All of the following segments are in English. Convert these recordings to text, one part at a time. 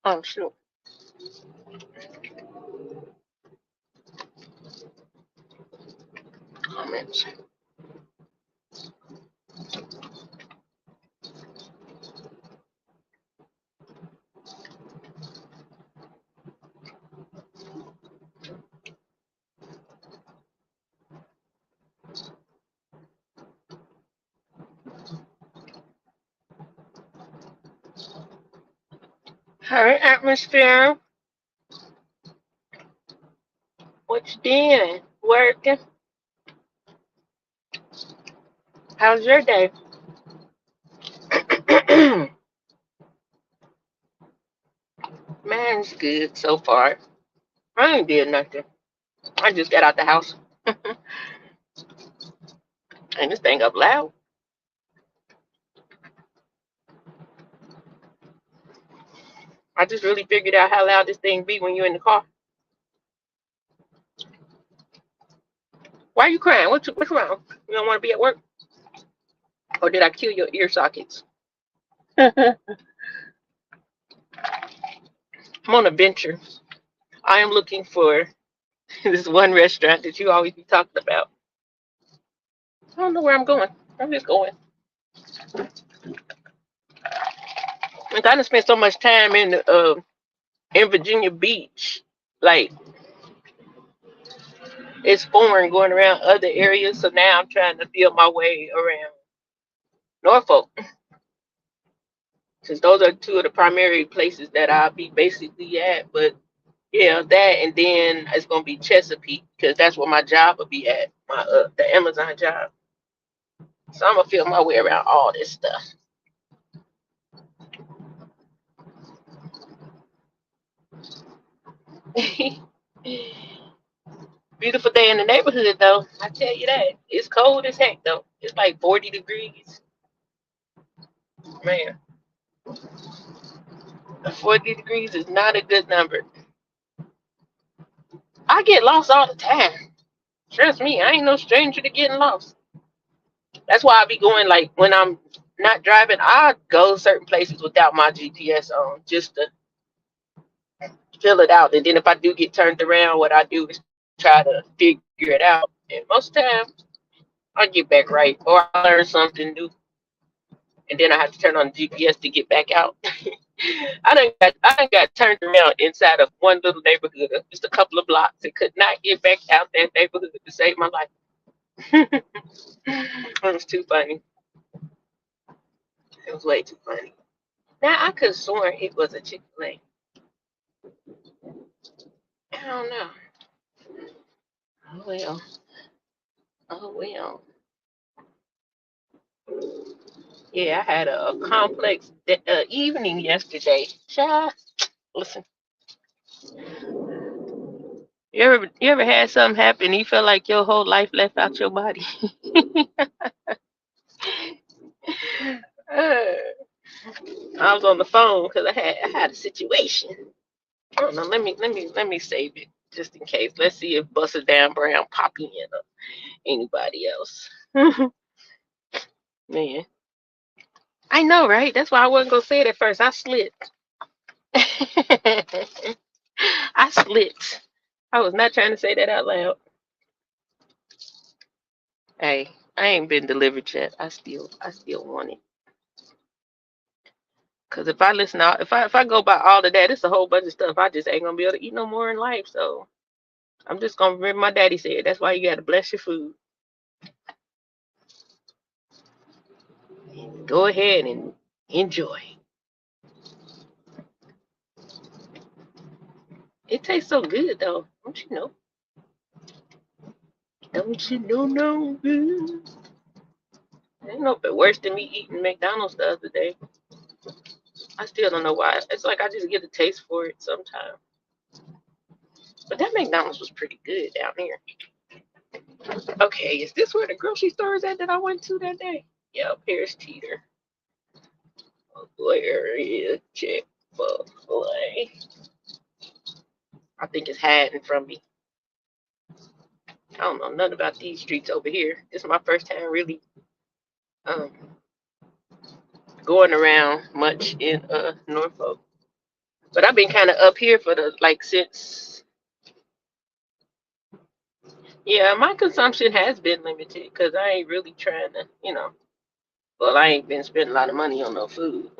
Oh, shoot. Comments. Hey, atmosphere. What you doing? Working? How's your day? Mine's good so far. I ain't did nothing. I just got out the house. And this thing up loud. I just really figured out how loud this thing be when you're in the car. Why are you crying? What's wrong? You don't want to be at work? Or did I kill your ear sockets? I'm on a venture. I am looking for this one restaurant that you always be talking about. I don't know where I'm going. I'm just going. I kind of spent so much time in Virginia Beach. Like it's foreign going around other areas. So now I'm trying to feel my way around Norfolk, since those are two of the primary places that I'll be basically at. But yeah, that and then it's gonna be Chesapeake because that's where my job will be at, my the Amazon job. So I'm gonna feel my way around all this stuff. Beautiful day in the neighborhood though. I tell you that. It's cold as heck though. It's like 40 degrees. Man, 40 degrees is not a good number. I get lost all the time. Trust me, I ain't no stranger to getting lost. That's why I be going like when I'm not driving, I go certain places without my GPS on just to fill it out. And then if I do get turned around, what I do is try to figure it out. And most times I get back right or I learn something new and then I have to turn on the GPS to get back out. I done got turned around inside of one little neighborhood, just a couple of blocks, and could not get back out that neighborhood to save my life. It was too funny. It was way too funny. Now I could have sworn it was a Chick-fil-A. I don't know. Oh well. Oh well. Yeah, I had a complex evening yesterday. Child, listen, you ever had something happen? And you feel like your whole life left out your body. Uh, I was on the phone because I had a situation. I don't know. Let me save it just in case. Let's see if Buster Down Brown pop in or anybody else. Man, I know, right? That's why I wasn't gonna say it at first. I slipped. I slipped. I was not trying to say that out loud. Hey, I ain't been delivered yet. I still want it. Cause if I listen out, if I go by all of that, it's a whole bunch of stuff I just ain't gonna be able to eat no more in life. So I'm just gonna remember my daddy said. That's why you gotta bless your food. Go ahead and enjoy. It tastes so good though. Don't you know? Don't you know no good? Ain't no bit worse than me eating McDonald's the other day. I still don't know why. It's like I just get a taste for it sometimes. But that McDonald's was pretty good down here. Okay, is this where the grocery store is at that I went to that day? Yep, here's Teeter. Where is Chick-fil-A? I think it's hiding from me. I don't know nothing about these streets over here. This is my first time really um going around much in Norfolk. But I've been kind of up here for the like since. Yeah, my consumption has been limited because I ain't really trying to, Well, I ain't been spending a lot of money on no food.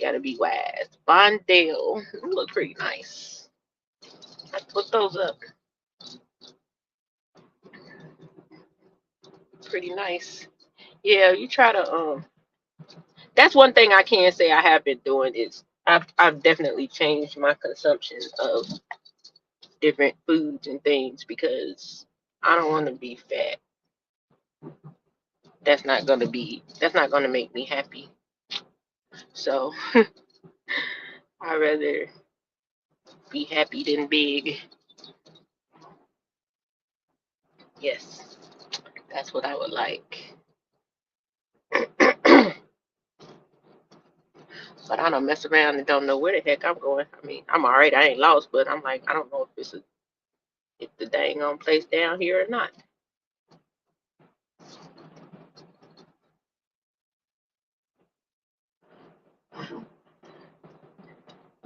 Gotta be wise. Bondale look pretty nice. I put those up. Pretty nice. Yeah, you try to that's one thing I can say I have been doing is I've definitely changed my consumption of different foods and things because I don't want to be fat. That's not gonna make me happy. So I'd rather be happy than big. Yes, that's what I would like. But I don't mess around and don't know where the heck I'm going. I mean, I'm alright, I ain't lost, but I'm like, I don't know if the dang on place down here or not.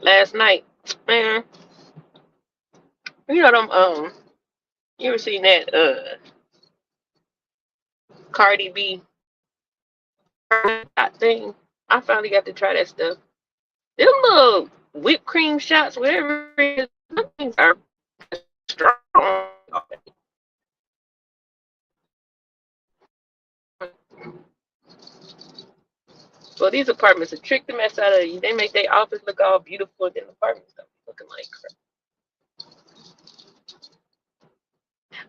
Last night, man, you know them you ever seen that Cardi B thing? I finally got to try that stuff. Them little whipped cream shots, whatever it is, those things are strong. Well, these apartments will trick the mess out of you. They make their office look all beautiful, and then the apartments don't be looking like crap.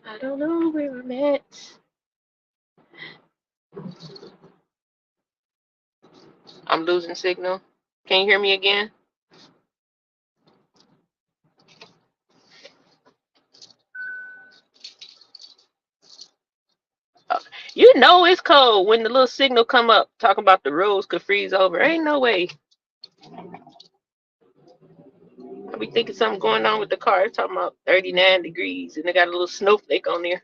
I don't know where I'm at. I'm losing signal. Can you hear me again? You know it's cold when the little signal come up talking about the roads could freeze over. Ain't no way. I be thinking something going on with the car. It's talking about 39 degrees and they got a little snowflake on there.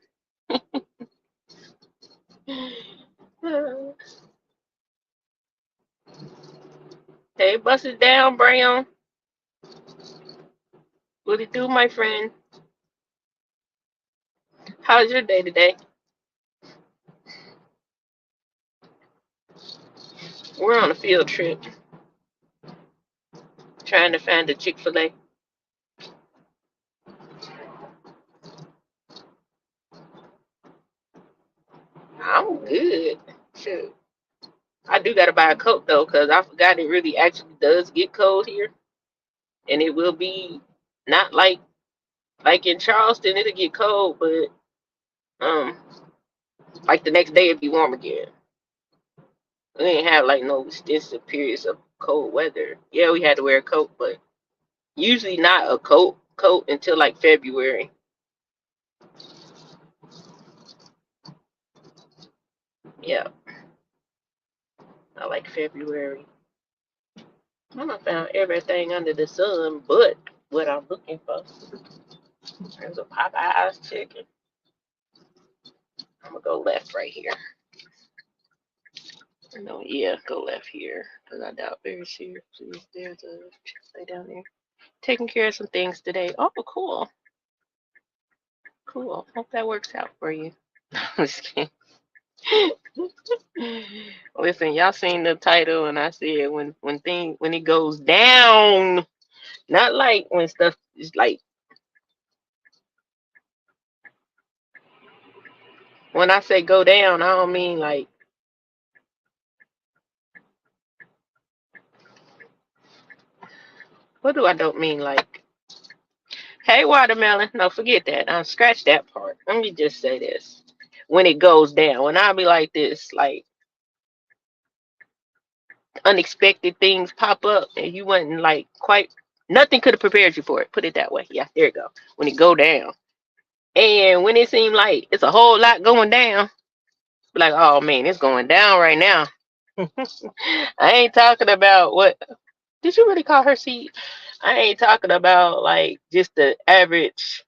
Hey, bust it down, Brown. What it do, my friend? How's your day today? We're on a field trip trying to find a Chick-fil-A. I'm good. Shoot. I do gotta buy a coat though, cause I forgot it really actually does get cold here, and it will be not like in Charleston. It'll get cold, but um, like the next day it'd be warm again. We didn't have like no extensive periods of cold weather. Yeah, we had to wear a coat, but usually not a coat until like February. Yeah, I like February. I done found everything under the sun but what I'm looking for. There's a Popeyes chicken. I'm gonna go left right here. No, yeah, go left here. Because I doubt very seriously there's a Chick-fil-A down there. Taking care of some things today. Oh, cool. Cool. Hope that works out for you. I'm just kidding. Listen, y'all seen the title and I said when it goes down, not like when stuff is like when I say go down, I don't mean like what do I don't mean like hey watermelon. No, forget that. Scratch that part. Let me just say this. When it goes down, when I be like this, like unexpected things pop up and you wasn't like quite nothing could have prepared you for it. Put it that way. Yeah, there you go. When it go down. And when it seemed like it's a whole lot going down, be like, oh man, it's going down right now. I ain't talking about what did you really call her seed? I ain't talking about like just the average.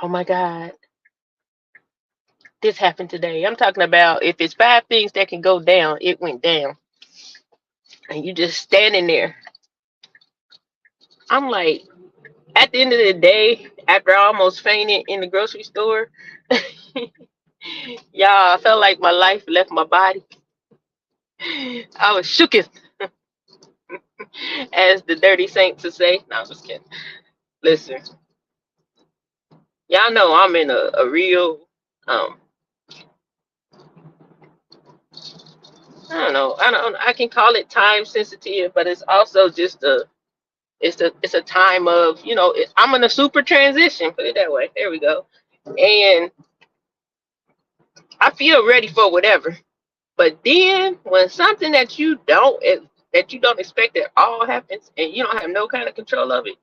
Oh my God, this happened today. I'm talking about if it's 5 things that can go down, it went down. And you just standing there. I'm like, at the end of the day, after I almost fainted in the grocery store, y'all, I felt like my life left my body. I was shooketh, as the dirty saints would say. No, I'm just kidding. Listen, y'all know I'm in a real, I can call it time sensitive, but it's also just it's a time of, I'm in a super transition, put it that way. There we go. And I feel ready for whatever. But then when something that you don't expect at all happens and you don't have no kind of control of it,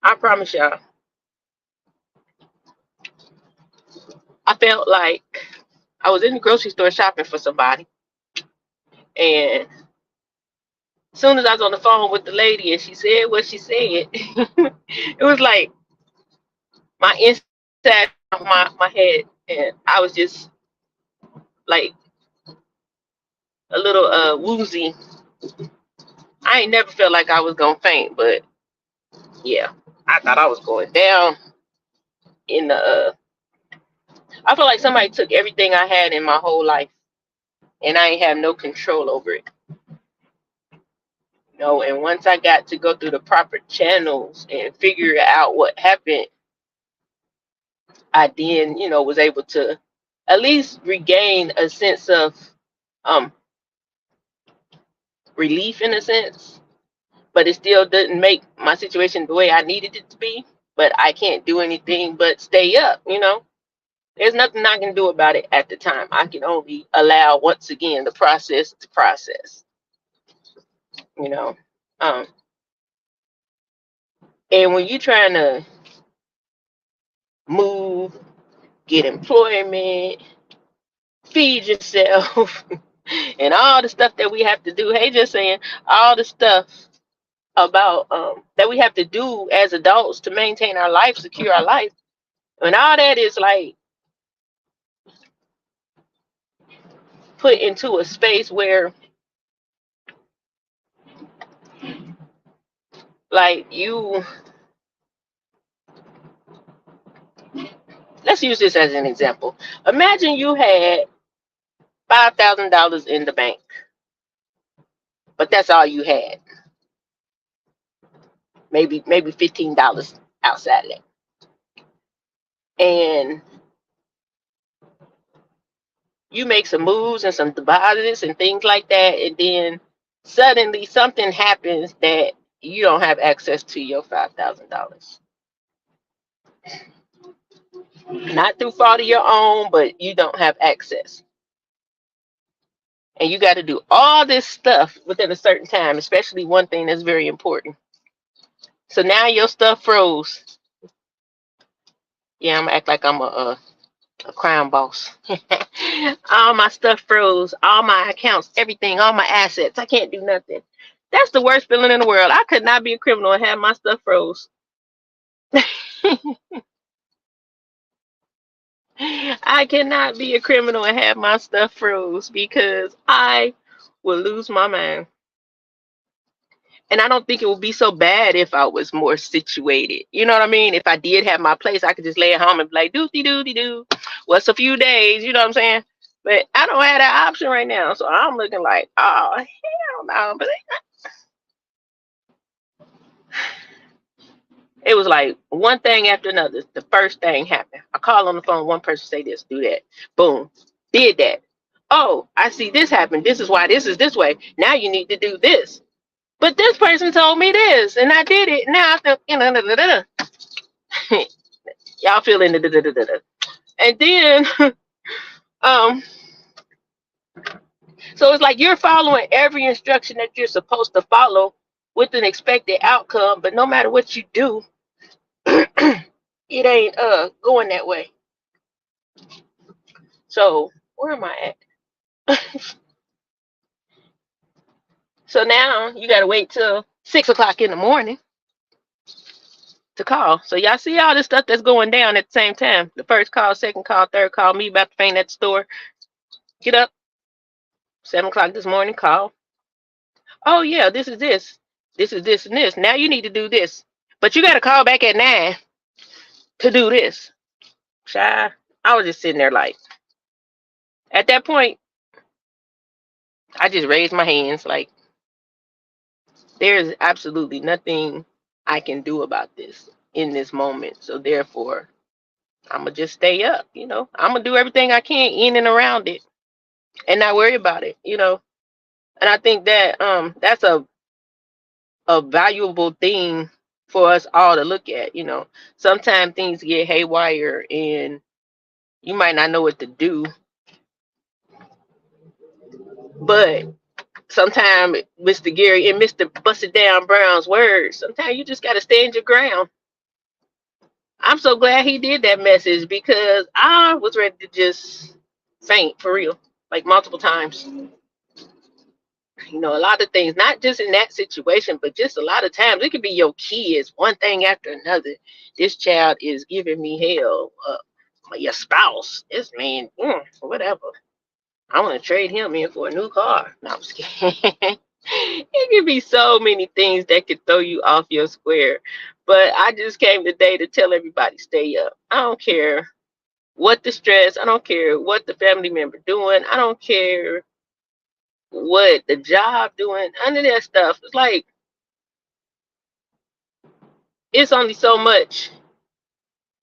I promise y'all, I felt like I was in the grocery store shopping for somebody, and as soon as I was on the phone with the lady and she said what she said, it was like my inside my head, and I was just like a little woozy. I ain't never felt like I was gonna faint, but yeah, I thought I was going down in the. I feel like somebody took everything I had in my whole life, and I ain't have no control over it. And once I got to go through the proper channels and figure out what happened, I then, was able to at least regain a sense of um relief in a sense, but it still didn't make my situation the way I needed it to be. But I can't do anything but stay up. There's nothing I can do about it at the time. I can only allow, once again, the process to process, you know. Um, and when you're trying to move, get employment, feed yourself, and all the stuff that we have to do, hey, just saying, all the stuff about that we have to do as adults to maintain our life, secure our life, and all that is like put into a space where, like, let's use this as an example. Imagine you had $5,000 in the bank, but that's all you had. Maybe $15 outside of that, and you make some moves and some deposits and things like that, and then suddenly something happens that you don't have access to your $5,000. Not through fault of your own, but you don't have access. And you got to do all this stuff within a certain time, especially one thing that's very important. So now your stuff froze. Yeah, I'm gonna act like I'm a crime boss. All my stuff froze, all my accounts, everything, all my assets. I can't do nothing. That's the worst feeling in the world. I could not be a criminal and have my stuff froze. I cannot be a criminal and have my stuff froze because I will lose my mind. And I don't think it would be so bad if I was more situated. You know what I mean? If I did have my place, I could just lay at home and be like, doody doody doo. What's a few days? You know what I'm saying? But I don't have that option right now. So I'm looking like, oh, hell no. But it was like one thing after another. The first thing happened. I call on the phone, one person say this, do that. Boom. Did that. Oh, I see this happen. This is why this is this way. Now you need to do this. But this person told me this, and I did it. Now I think, y'all feeling the. And then, um, so it's like you're following every instruction that you're supposed to follow with an expected outcome, but no matter what you do, it ain't going that way. So where am I at? So now you gotta wait till 6 o'clock in the morning to call. So y'all see all this stuff that's going down at the same time. The first call, second call, third call, me about to faint at the store. Get up, 7 o'clock this morning, call. Oh yeah, this is this. This is this and this. Now you need to do this. But you got to call back at 9 to do this. Shy. I was just sitting there like, at that point, I just raised my hands like, there's absolutely nothing I can do about this in this moment. So therefore, I'm gonna just stay up. I'm gonna do everything I can in and around it, and not worry about it. And I think that that's a valuable thing for us all to look at. Sometimes things get haywire, and you might not know what to do, but sometimes Mr. Gary and Mr. Busted Down Brown's words, sometimes you just gotta stand your ground. I'm so glad he did that message because I was ready to just faint for real, like multiple times. A lot of things, not just in that situation, but just a lot of times it could be your kids, one thing after another. This child is giving me hell. Your spouse, this man, whatever. I want to trade him in for a new car. No, I'm just kidding. It could be so many things that could throw you off your square. But I just came today to tell everybody stay up. I don't care what the stress, I don't care what the family member doing, I don't care what the job doing, none of that stuff. It's like it's only so much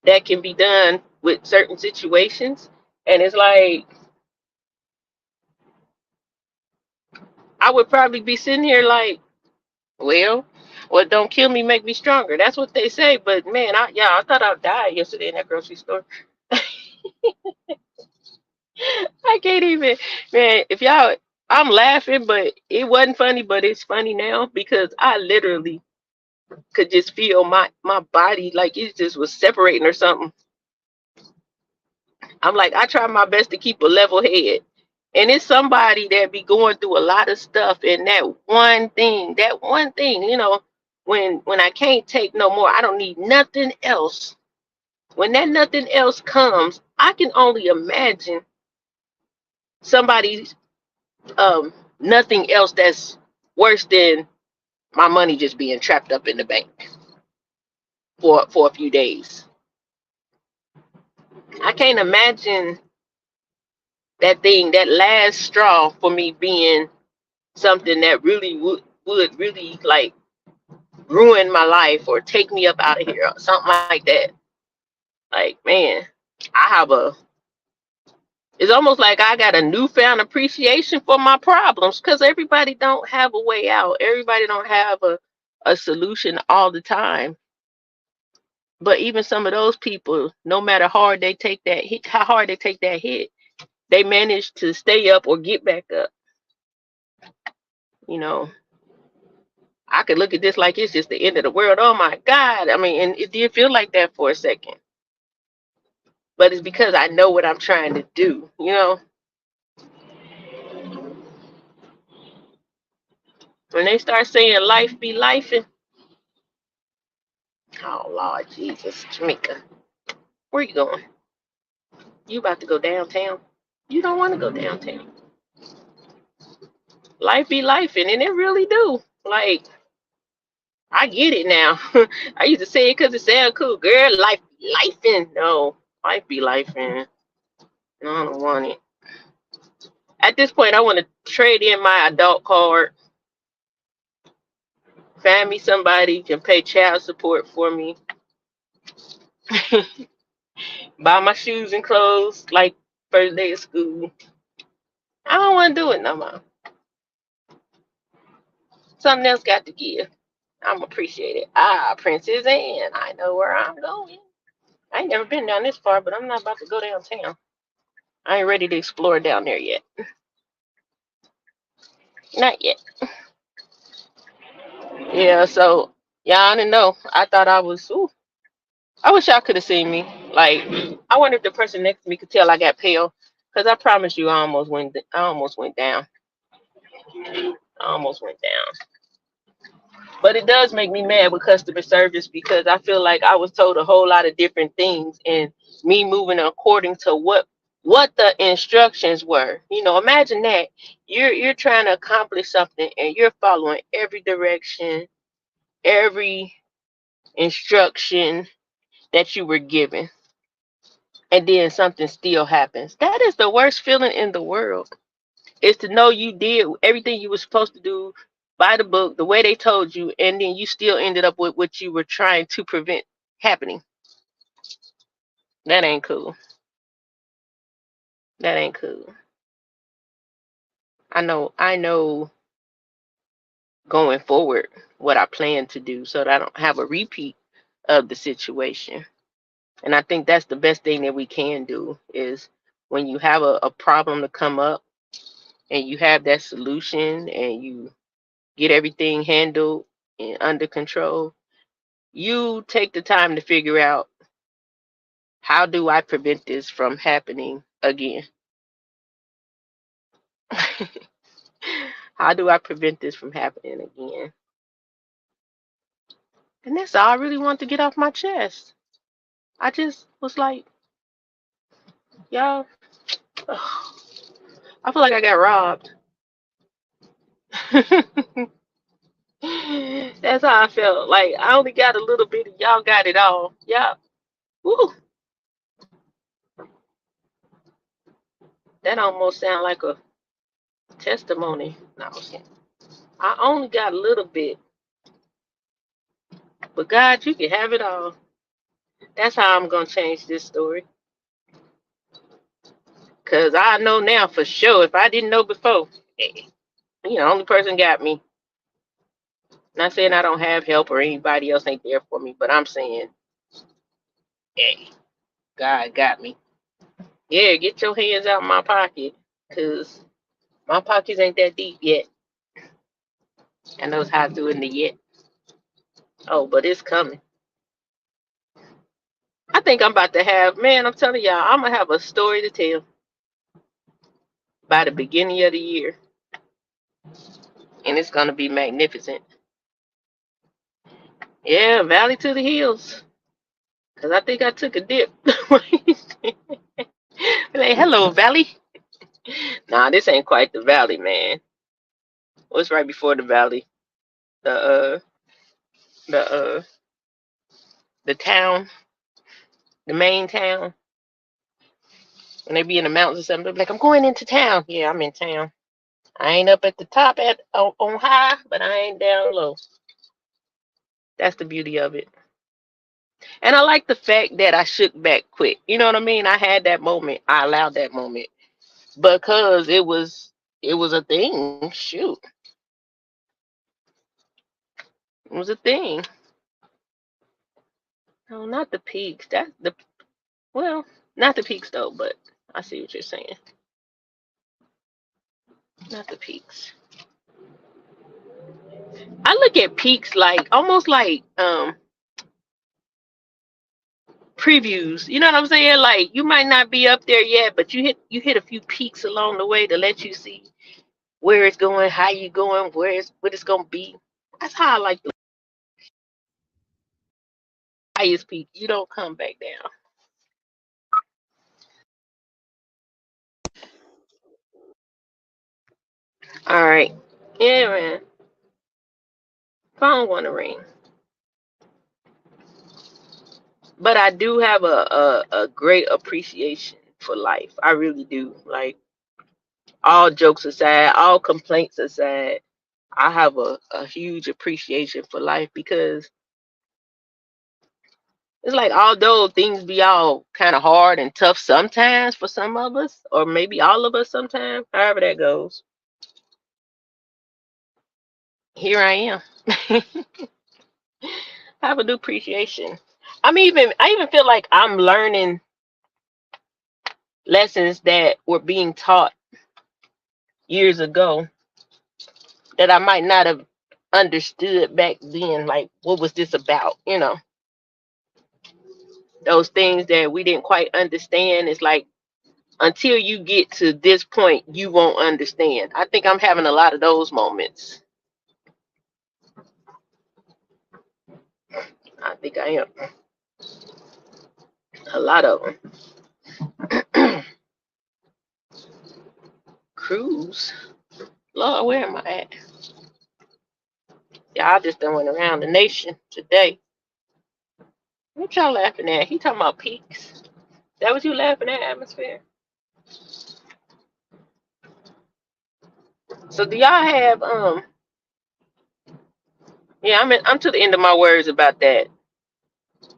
that can be done with certain situations. And it's like I would probably be sitting here like, well, what don't kill me make me stronger. That's what they say. But man, I thought I died yesterday in that grocery store. I can't even, man. If y'all, I'm laughing, but it wasn't funny. But it's funny now because I literally could just feel my body like it just was separating or something. I'm like, I try my best to keep a level head. And it's somebody that be going through a lot of stuff, and that one thing, when I can't take no more, I don't need nothing else. When that nothing else comes, I can only imagine somebody's nothing else that's worse than my money just being trapped up in the bank for a few days. I can't imagine that last straw for me being something that really would really like ruin my life or take me up out of here or something like that. Like, man, I have it's almost like I got a newfound appreciation for my problems because everybody don't have a way out. Everybody don't have a solution all the time. But even some of those people, no matter how hard they take that hit, they manage to stay up or get back up. You know, I could look at this like it's just the end of the world. Oh my God. I mean, and it did feel like that for a second. But it's because I know what I'm trying to do. When they start saying life be lifing, oh Lord Jesus, Jamaica, where you going? You about to go downtown? You don't want to go downtown. Life be lifing, and it really do. Like, I get it now. I used to say it because it sounded cool. Girl, life be lifing. No, life be lifing. No, I don't want it. At this point, I want to trade in my adult card. Find me somebody who can pay child support for me. Buy my shoes and clothes like first day of school. I don't want to do it no more. Something else got to give. I'm appreciate it. Princess Anne, I know where I'm going. I ain't never been down this far, but I'm not about to go downtown. I ain't ready to explore down there yet. Not yet. Yeah, so y'all didn't know. I thought I was. Ooh, I wish y'all could have seen me. Like, I wonder if the person next to me could tell I got pale. Cause I promise you, I almost went. I almost went down. I almost went down. But it does make me mad with customer service because I feel like I was told a whole lot of different things, and me moving according to what the instructions were. Imagine that you're trying to accomplish something and you're following every direction. every instruction that you were given, and then something still happens. That is the worst feeling in the world. Is to know you did everything you were supposed to do by the book, the way they told you, and then you still ended up with what you were trying to prevent happening. That ain't cool. That ain't cool. I know going forward what I plan to do so that I don't have a repeat of the situation. And I think that's the best thing that we can do is when you have a problem to come up and you have that solution and you get everything handled and under control, you take the time to figure out, how do I prevent this from happening again? How do I prevent this from happening again? And that's all I really want to get off my chest. I just was like, y'all, I feel like I got robbed. That's how I felt. Like I only got a little bit, and y'all got it all. Yeah. Woo. That almost sound like a testimony. No, I'm saying I only got a little bit, but God, you can have it all. That's how I'm gonna change this story. Cause I know now for sure. If I didn't know before, only person got me. Not saying I don't have help or anybody else ain't there for me, but I'm saying, hey, God got me. Yeah, get your hands out of my pocket, cause my pockets ain't that deep yet. I knows how to do it in the yet. Oh, but it's coming. I think I'm about to have, man, I'm telling y'all, I'm gonna have a story to tell by the beginning of the year. And it's gonna be magnificent. Yeah, valley to the hills. Cause I think I took a dip. Like, hello, valley. Nah, this ain't quite the valley, man. What's right before the valley? The the the town, the main town. When they be in the mountains or something, they be like, I'm going into town. Yeah, I'm in town. I ain't up at the top on high, but I ain't down low. That's the beauty of it. And I like the fact that I shook back quick. You know what I mean? I had that moment. I allowed that moment because it was a thing. Shoot, it was a thing. No, not the peaks. That's the well, not the peaks though. But I see what you're saying. Not the peaks. I look at peaks like almost like previews. You know what I'm saying? Like you might not be up there yet, but you hit a few peaks along the way to let you see where it's going, how you going, what it's gonna be. That's how I like the highest peak. You don't come back down. All right. Yeah, man. Phone wanna ring. But I do have a great appreciation for life. I really do. Like all jokes aside, all complaints aside, I have a huge appreciation for life because it's like although things be all kind of hard and tough sometimes for some of us, or maybe all of us sometimes, however that goes, here I am. I have a new appreciation. I even feel like I'm learning lessons that were being taught years ago that I might not have understood back then. Like, what was this about? Those things that we didn't quite understand. It's like until you get to this point, you won't understand. I think I'm having a lot of those moments. I think I am. A lot of them. Cruise. Lord, where am I at? Y'all just done went around the nation today. What y'all laughing at? He talking about peaks. That what you laughing at, atmosphere? So do y'all have yeah, I'm to the end of my words about that.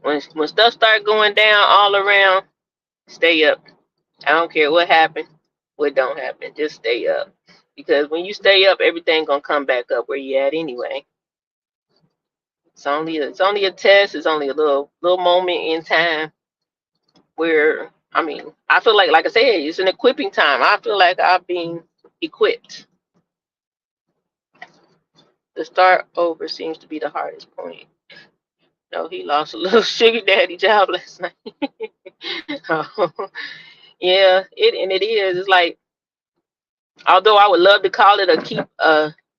When stuff start going down all around, stay up. I don't care what happened, what don't happen. Just stay up. Because when you stay up, everything gonna come back up where you at anyway. It's only a test, it's only a little moment in time where I feel like I said, it's an equipping time. I feel like I've been equipped. The start over seems to be the hardest point. No, he lost a little sugar daddy job last night. Yeah, it is. It's like, although I would love to call it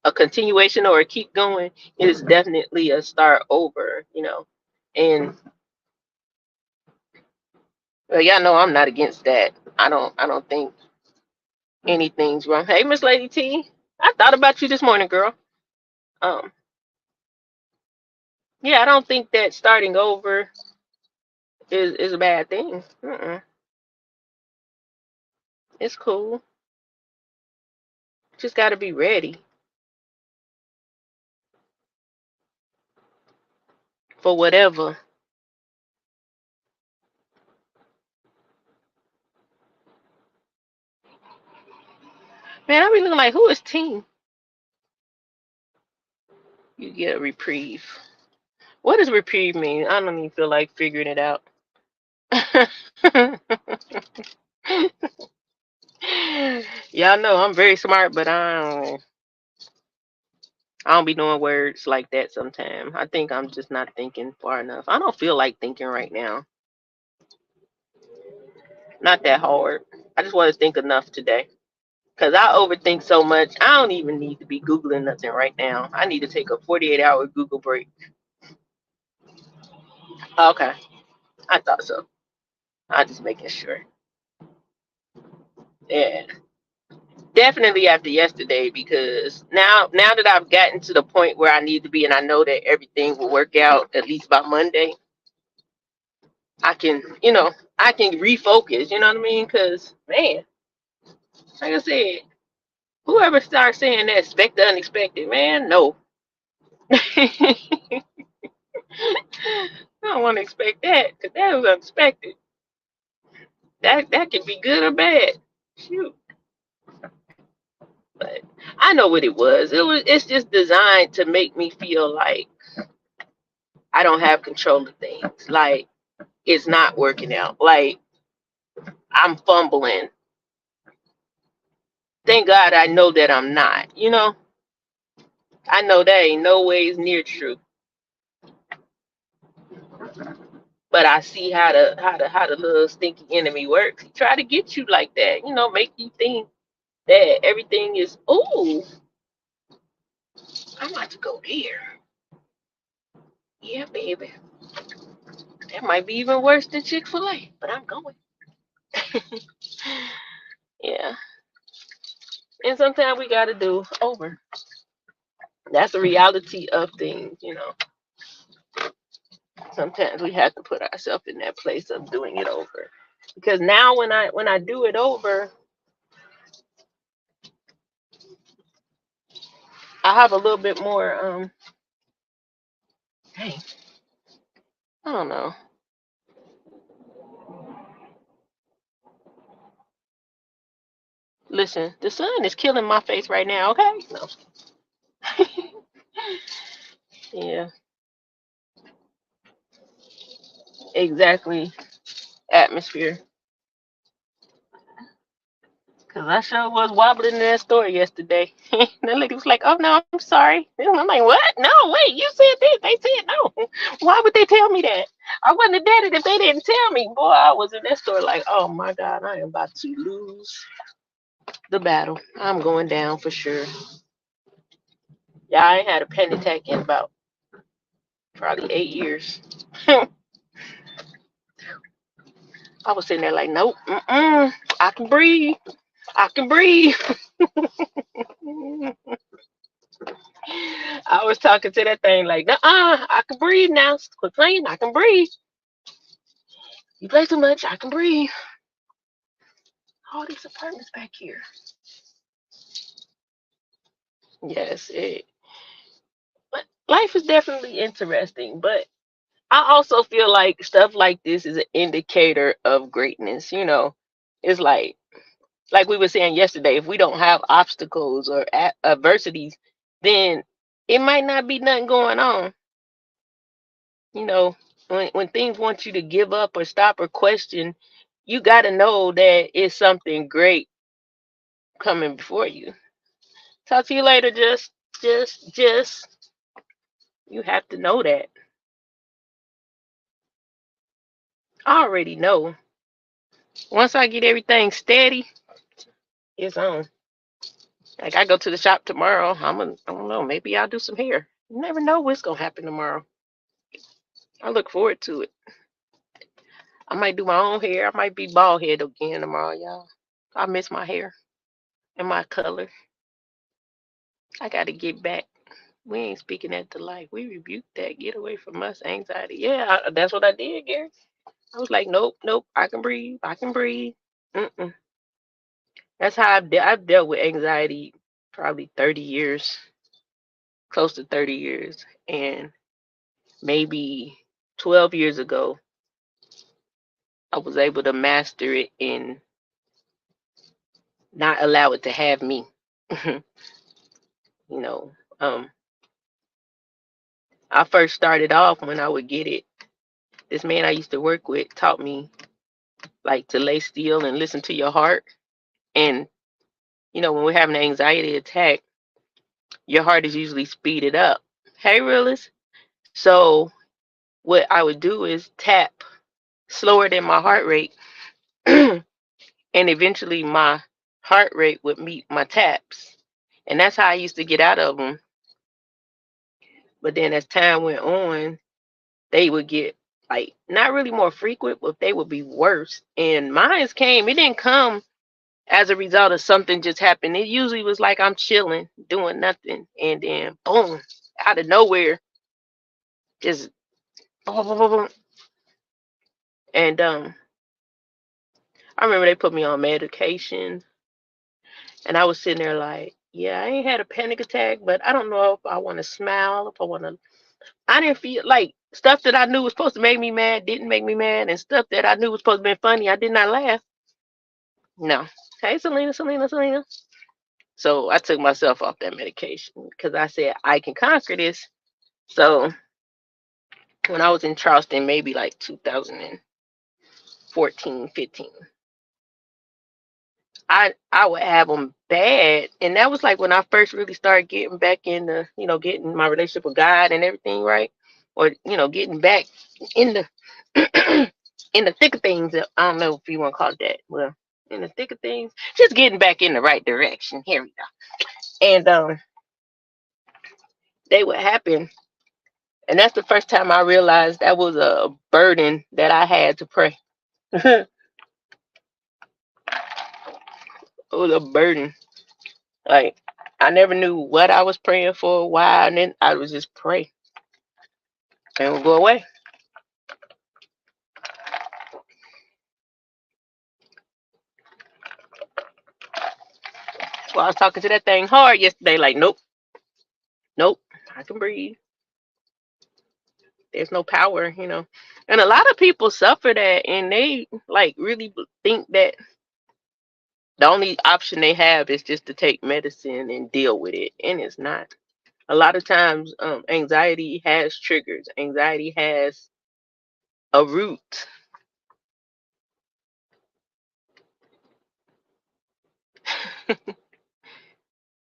a continuation or a keep going, it is definitely a start over, And well, y'all know I'm not against that. I don't think anything's wrong. Hey, Miss Lady T, I thought about you this morning, girl. Um, yeah, I don't think that starting over is a bad thing. It's cool. Just got to be ready for whatever. Man, I be looking like, who is Team? You get a reprieve. What does reprieve mean? I don't even feel like figuring it out. Y'all know I'm very smart, but I don't be knowing words like that sometimes. I think I'm just not thinking far enough. I don't feel like thinking right now. Not that hard. I just want to think enough today. Because I overthink so much. I don't even need to be Googling nothing right now. I need to take a 48-hour Google break. Okay. I thought so. I'm just making sure. Yeah. Definitely after yesterday, because now that I've gotten to the point where I need to be and I know that everything will work out at least by Monday, I can, I can refocus, you know what I mean? Because, man, like I said, whoever starts saying that, expect the unexpected, man, no. I don't want to expect that, because that was unexpected. That can be good or bad. Shoot. But I know what it was. It's just designed to make me feel like I don't have control of things. Like it's not working out. Like I'm fumbling. Thank God I know that I'm not. I know that ain't no ways near true. But I see how the little stinky enemy works. He try to get you like that. Make you think that everything is. Ooh, I'm about to go there. Yeah, baby. That might be even worse than Chick-fil-A, but I'm going. Yeah. And sometimes we gotta do over. That's the reality of things. Sometimes we have to put ourselves in that place of doing it over. Because now when I do it over, I have a little bit more hey, I don't know. Listen, the sun is killing my face right now, okay? No. Yeah, exactly. Atmosphere. Cause I sure was wobbling in that store yesterday. The lady was like, "Oh no, I'm sorry." And I'm like, "What? No, wait, you said this." They said no. Why would they tell me that? I wouldn't have did it if they didn't tell me. Boy, I was in that store like, "Oh my God, I am about to lose the battle. I'm going down for sure." Yeah, I ain't had a panic attack in about probably 8 years. I was sitting there like, "Nope, I can breathe. I can breathe." I was talking to that thing like, nah, I can breathe now. Quit playing. I can breathe. You play too much. I can breathe. All these apartments back here. Yes, but life is definitely interesting. But I also feel like stuff like this is an indicator of greatness. It's like we were saying yesterday, if we don't have obstacles or adversities, then it might not be nothing going on. You know, when things want you to give up or stop or question, you got to know that it's something great coming before you. Talk to you later. Just, you have to know that. I already know. Once I get everything steady, it's on. Like I go to the shop tomorrow. I don't know. Maybe I'll do some hair. You never know what's gonna happen tomorrow. I look forward to it. I might do my own hair. I might be bald head again tomorrow, y'all. I miss my hair and my color. I got to get back. We ain't speaking that to life. We rebuke that. Get away from us, anxiety. Yeah, that's what I did, Gary. I was like, nope, nope. I can breathe. I can breathe. Mm-mm. That's how I've dealt with anxiety probably 30 years, close to 30 years. And maybe 12 years ago, I was able to master it and not allow it to have me. you know, um, I first started off when I would get it. This man I used to work with taught me like to lay still and listen to your heart. And when we're having an anxiety attack, your heart is usually speeded up. Hey, realist. So what I would do is tap slower than my heart rate, and eventually my heart rate would meet my taps. And that's how I used to get out of them. But then as time went on, they would get like not really more frequent, but they would be worse. And it didn't come as a result of something just happened. It usually was like I'm chilling, doing nothing, and then boom, out of nowhere, just boom, boom, boom, boom. And I remember they put me on medication, and I was sitting there like, yeah, I ain't had a panic attack, but I don't know if I want to smile, if I want to. I didn't feel like stuff that I knew was supposed to make me mad didn't make me mad, and stuff that I knew was supposed to be funny, I did not laugh. No. Hey, Selena. So I took myself off that medication because I said I can conquer this. So when I was in Charleston, maybe like 2014, 15, I would have them bad, and that was like when I first really started getting back into getting my relationship with God and everything right, or getting back in the in the thick of things. I don't know if you want to call it that. Well, in the thick of things, just getting back in the right direction. Here we go. And they would happen. And that's the first time I realized that was a burden that I had to pray. It was a burden. Like I never knew what I was praying for, why, and then I would just pray and it would go away. So I was talking to that thing hard yesterday, like, nope, nope, I can breathe. There's no power. And a lot of people suffer that and they like really think that the only option they have is just to take medicine and deal with it. And it's not. A lot of times, anxiety has triggers. Anxiety has a root.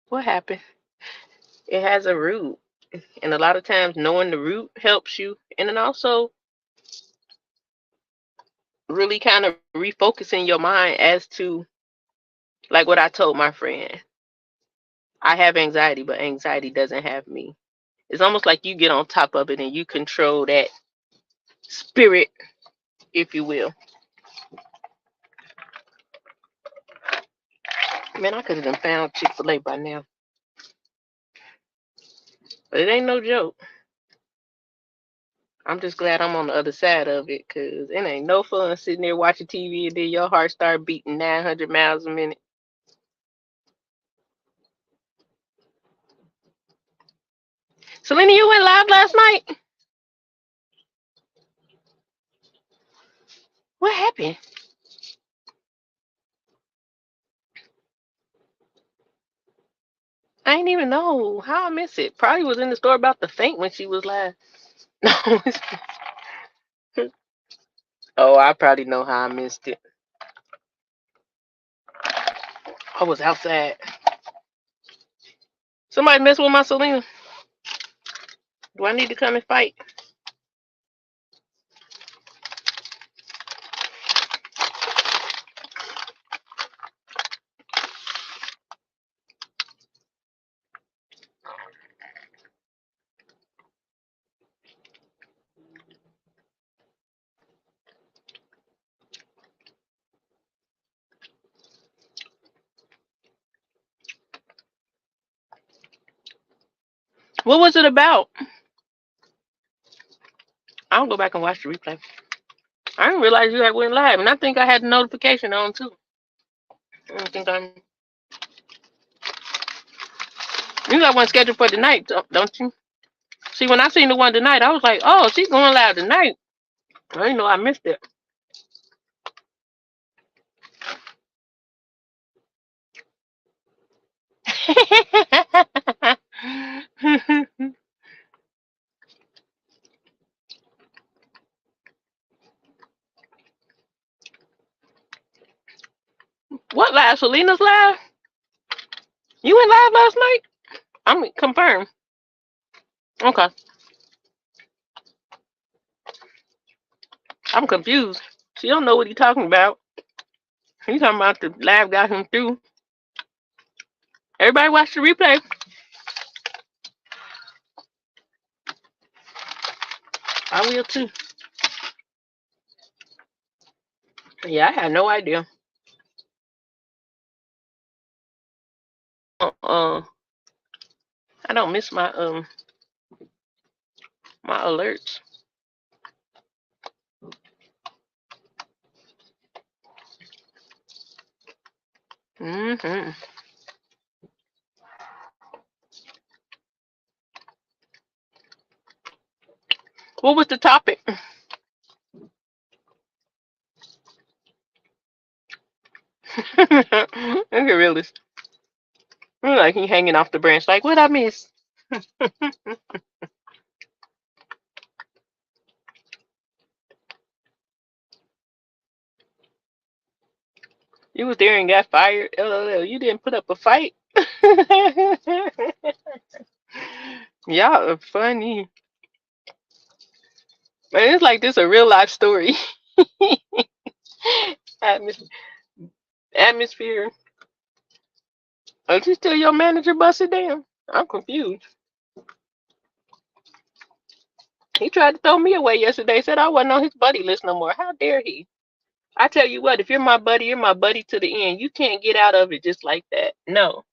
What happened? It has a root. And a lot of times knowing the root helps you. And then also really kind of refocusing your mind as to like what I told my friend. I have anxiety, but anxiety doesn't have me. It's almost like you get on top of it and you control that spirit, if you will. Man, I could have found Chick-fil-A by now. But it ain't no joke. I'm just glad I'm on the other side of it, cause it ain't no fun sitting there watching TV and then your heart start beating 900 miles a minute. Selena, you went live last night. What happened? I ain't even know how I missed it. Probably was in the store about to faint when she was live. Oh, I probably know how I missed it. I was outside. Somebody mess with my Selena. Do I need to come and fight? What was it about? I'll go back and watch the replay. I didn't realize you had went live, and I think I had the notification on too. I don't think I'm. You got one scheduled for tonight, don't you? See, when I seen the one tonight, I was like, "Oh, she's going live tonight." I didn't know I missed it. What live? Selena's live? You went live last night? I'm confirmed. Okay. I'm confused. She don't know what he talking about. He talking about the live got him through. Everybody watch the replay. I will too. Yeah, I had no idea. I don't miss my alerts. What was the topic? Look at realist. Like he hanging off the branch. Like, what I miss? You was there and got fired. LOL. You didn't put up a fight. Y'all are funny. Man, it's like this a real life story. Atmosphere. Oh, you still your manager busted down? I'm confused. He tried to throw me away yesterday. Said I wasn't on his buddy list no more. How dare he? I tell you what, if you're my buddy, you're my buddy to the end. You can't get out of it just like that. No.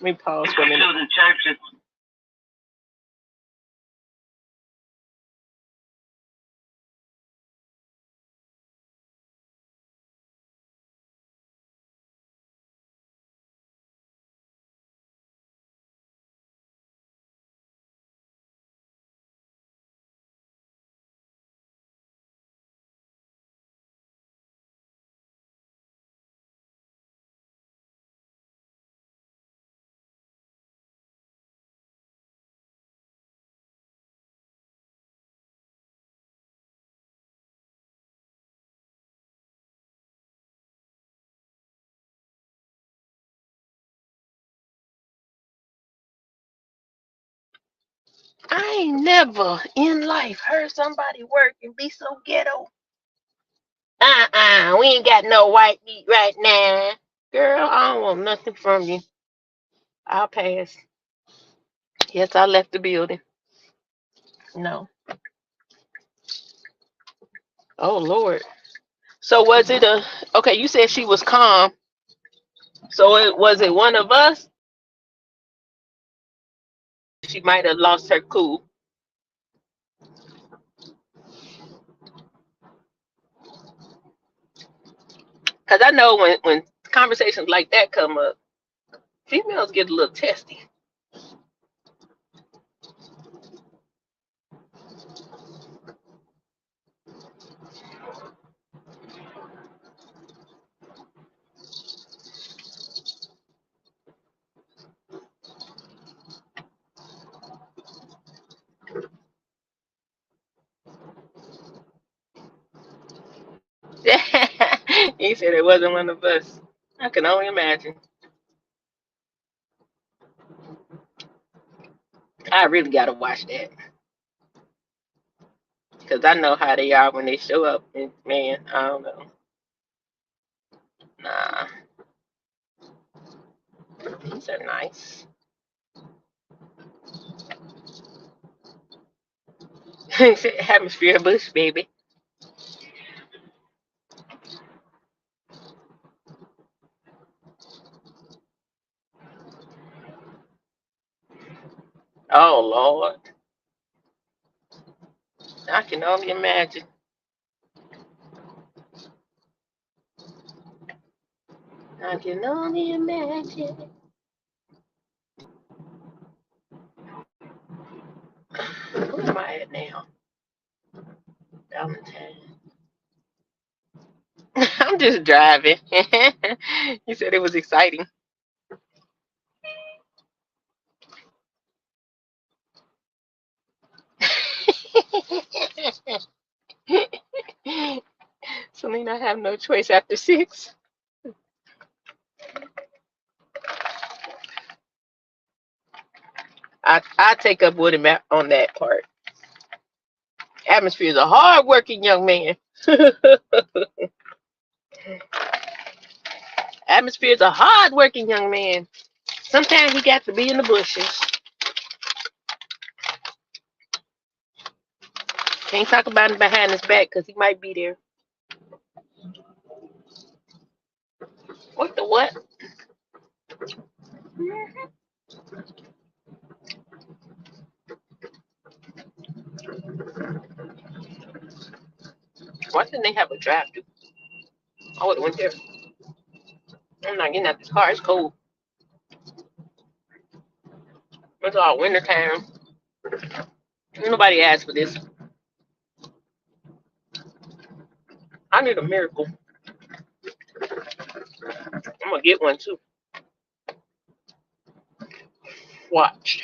Let me pause for a minute. I ain't never in life heard somebody work and be so ghetto. We ain't got no white meat right now. Girl, I don't want nothing from you. I'll pass. Yes, I left the building. No. Oh, Lord. So was it okay, you said she was calm. So was it one of us? she might have lost her cool. Because I know when conversations like that come up, females get a little testy. He said it wasn't one of us. I can only imagine. I really gotta watch that because I know how they are when they show up. And man, I don't know. Nah, these are nice. Hemisphere bush, baby. Oh Lord, I can only imagine. I can only imagine. Where am I at now? Valentine. I'm just driving. You said it was exciting. Selena, I have no choice after 6. I take up with him on that part. Atmosphere is a hard-working young man. Atmosphere is a hard-working young man. Sometimes he got to be in the bushes. Can't talk about him behind his back because he might be there. What the what? Why didn't they have a drive-thru? I would have went there. I'm not getting out this car. It's cold. It's all winter time. Nobody asked for this. I need a miracle. I'm gonna get one too. Watch.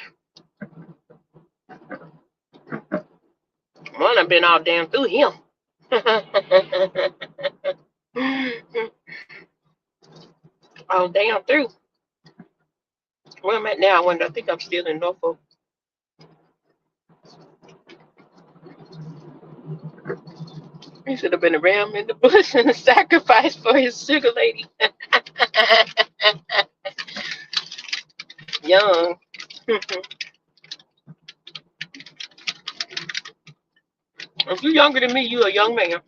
One I've been all damn through him. All damn through. Where I'm at now, I wonder. I think I'm still in Norfolk. He should have been a ram in the bush and a sacrifice for his sugar lady. Young. If you're younger than me, you a young man.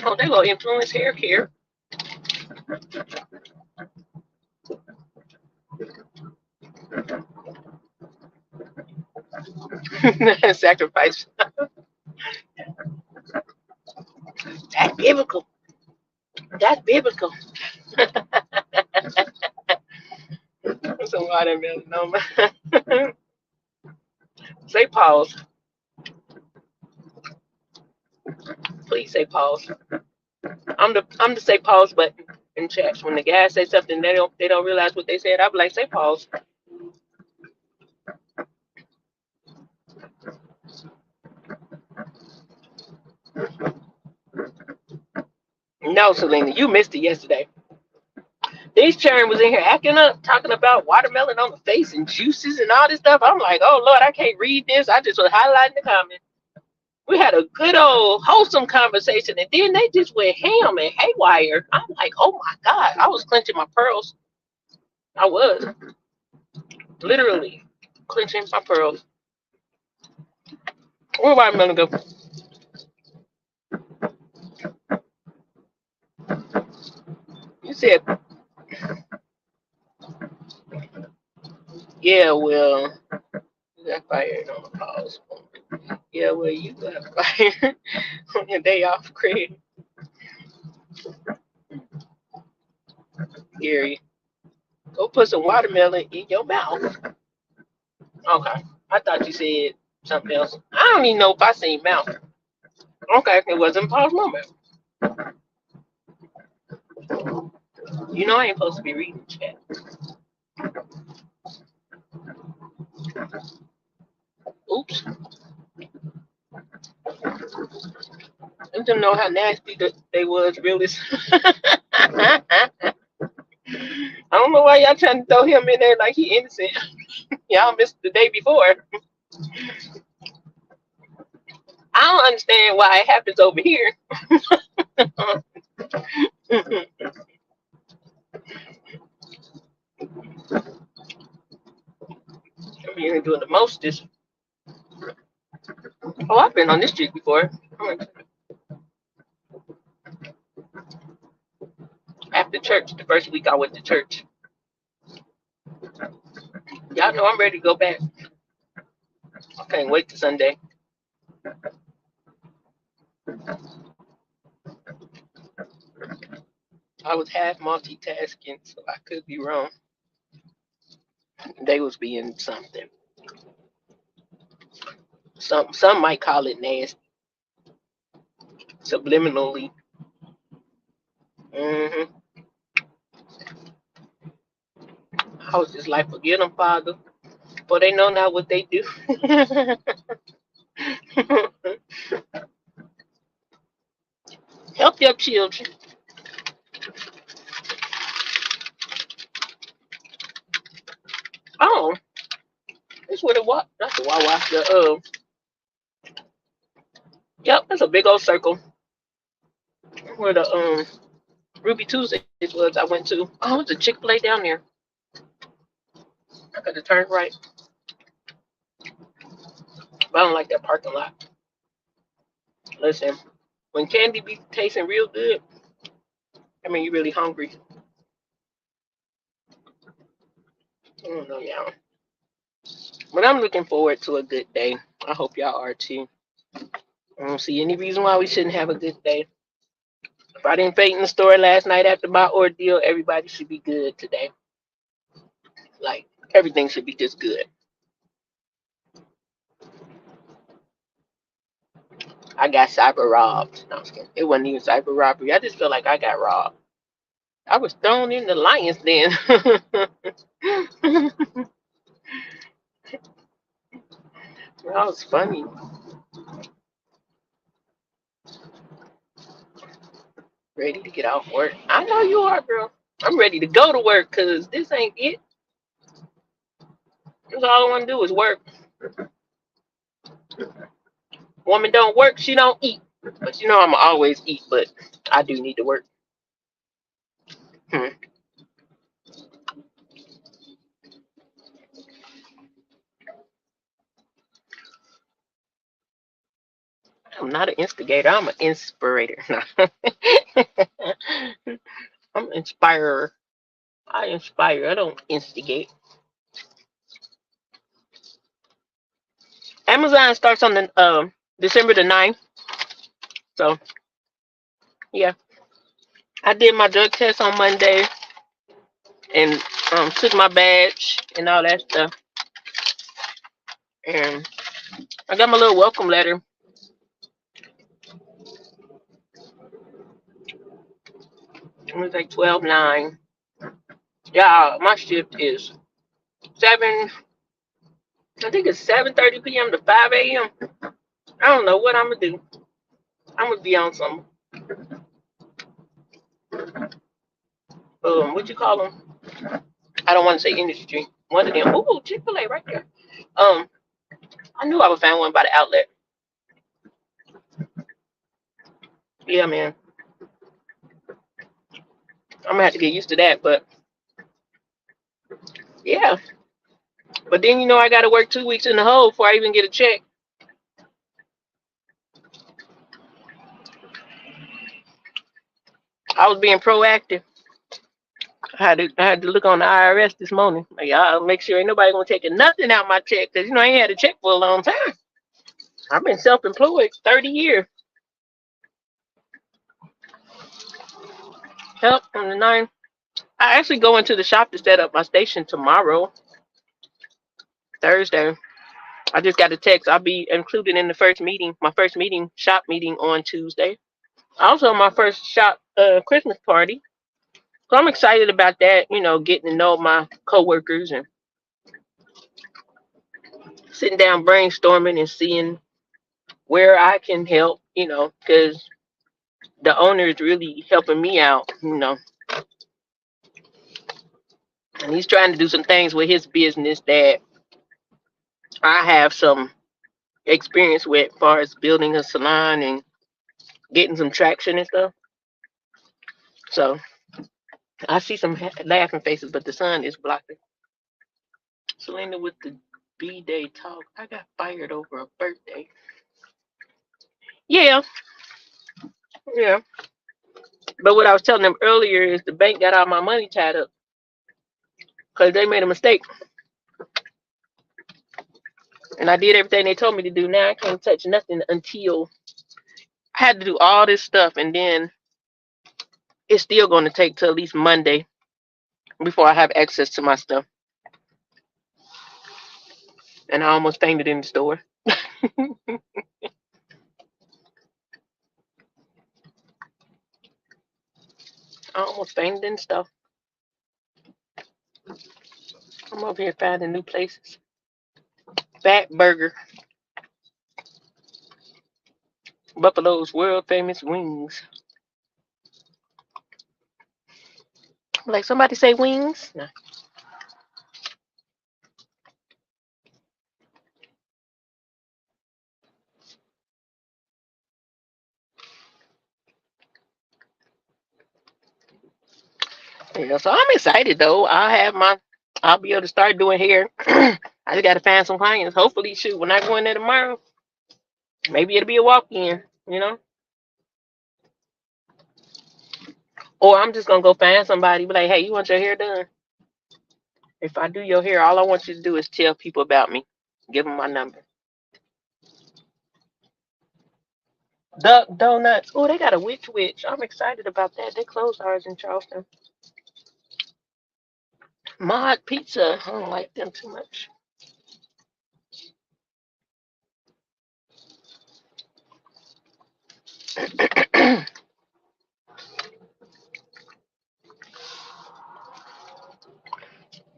Oh, they gonna influence hair care. Sacrifice. That's biblical. That's biblical. Some watermelon. No, say pause. Please say pause. I'm the say pause button in chat. When the guys say something they don't realize what they said, I'll be like, say pause. No, Selena, you missed it yesterday. These children was in here acting up, talking about watermelon on the face and juices and all this stuff. I'm like, oh Lord, I can't read this. I just was highlighting the comments. We had a good old wholesome conversation, and then they just went ham and haywire. I'm like, oh my God, I was clenching my pearls. I was literally clenching my pearls. Where watermelon go? You said Yeah, well, you got fired on the pause. Yeah, well, you got fired on your day off, Craig. Gary, go put some watermelon in your mouth. Okay, I thought you said something else. I don't even know if I seen mouth. Okay, it wasn't pause moment. You know I ain't supposed to be reading chat. Oops. Let them know how nasty they was, really. I don't know why y'all trying to throw him in there like he innocent. Y'all missed the day before. I don't understand why it happens over here. I'm here doing the mostest. Oh, I've been on this street before. After church, the first week I went to church. Y'all know I'm ready to go back. I can't wait to Sunday. I was half multitasking, so I could be wrong. They was being something. Some might call it nasty, subliminally. hmm I was just like, forget them, Father, for they know not what they do. Help your children. Oh, that's what it was. That's the Wawa. Yep, that's a big old circle where the Ruby Tuesdays was. I went to. Oh, it's a Chick-fil-A down there. I could have turned right, but I don't like that parking lot. Listen, when candy be tasting real good, I mean you really hungry. I don't know, y'all. But I'm looking forward to a good day. I hope y'all are too. I don't see any reason why we shouldn't have a good day. If I didn't faint in the store last night after my ordeal, everybody should be good today. Like everything should be just good. I got cyber robbed. No, I'm just kidding. It wasn't even cyber robbery. I just feel like I got robbed. I was thrown in the lion's den. That was funny. Ready to get off work. I know you are, girl. I'm ready to go to work because this ain't it. That's all I want to do is work. Woman don't work, she don't eat. But you know I'm always eat, but I do need to work. Hmm. I'm not an instigator. I'm an inspirator. I'm an inspirer. I inspire. I don't instigate. Amazon starts on the December the 9th. So yeah, I did my drug test on Monday and took my badge and all that stuff. And I got my little welcome letter. It was like 12/9. Yeah, my shift is 7. I think it's 7:30 p.m. to 5 a.m. I don't know what I'm gonna do. I'm gonna be on some what you call them? I don't want to say industry. One of them. Ooh, Chick-fil-A right there. Um, I knew I would find one by the outlet. Yeah, man. I'm gonna have to get used to that, but yeah. But then I gotta work 2 weeks in the hole before I even get a check. I was being proactive. I had to look on the IRS this morning. Like, I'll make sure ain't nobody gonna take nothing out my check because I ain't had a check for a long time. I've been self-employed 30 years. Help on the 9th. I actually go into the shop to set up my station tomorrow, Thursday. I just got a text. I'll be included in the first meeting, my first meeting, shop meeting on Tuesday. Also, my first shop Christmas party. So I'm excited about that. Getting to know my coworkers and sitting down brainstorming and seeing where I can help. Because the owner is really helping me out. And he's trying to do some things with his business that I have some experience with, as far as building a salon and getting some traction and stuff. So I see some laughing faces, but the sun is blocking. Selena with the B-Day talk. I got fired over a birthday. Yeah, yeah. But what I was telling them earlier is the bank got all my money tied up because they made a mistake. And I did everything they told me to do. Now I can't touch nothing until I had to do all this stuff. And then it's still going to take till at least Monday before I have access to my stuff. And I almost fainted in the store. I almost fainted in stuff. I'm over here finding new places. Fat Burger. Buffalo's world famous wings. Like somebody say wings? No. Yeah, so I'm excited though. I'll be able to start doing hair. I just gotta find some clients. Hopefully, shoot, when I go in there tomorrow, maybe it'll be a walk in. Or I'm just gonna go find somebody, be like, hey, you want your hair done? If I do your hair, all I want you to do is tell people about me. Give them my number. Duck Donuts. Oh, they got a witch. I'm excited about that. They closed ours in Charleston. Mod Pizza. I don't like them too much.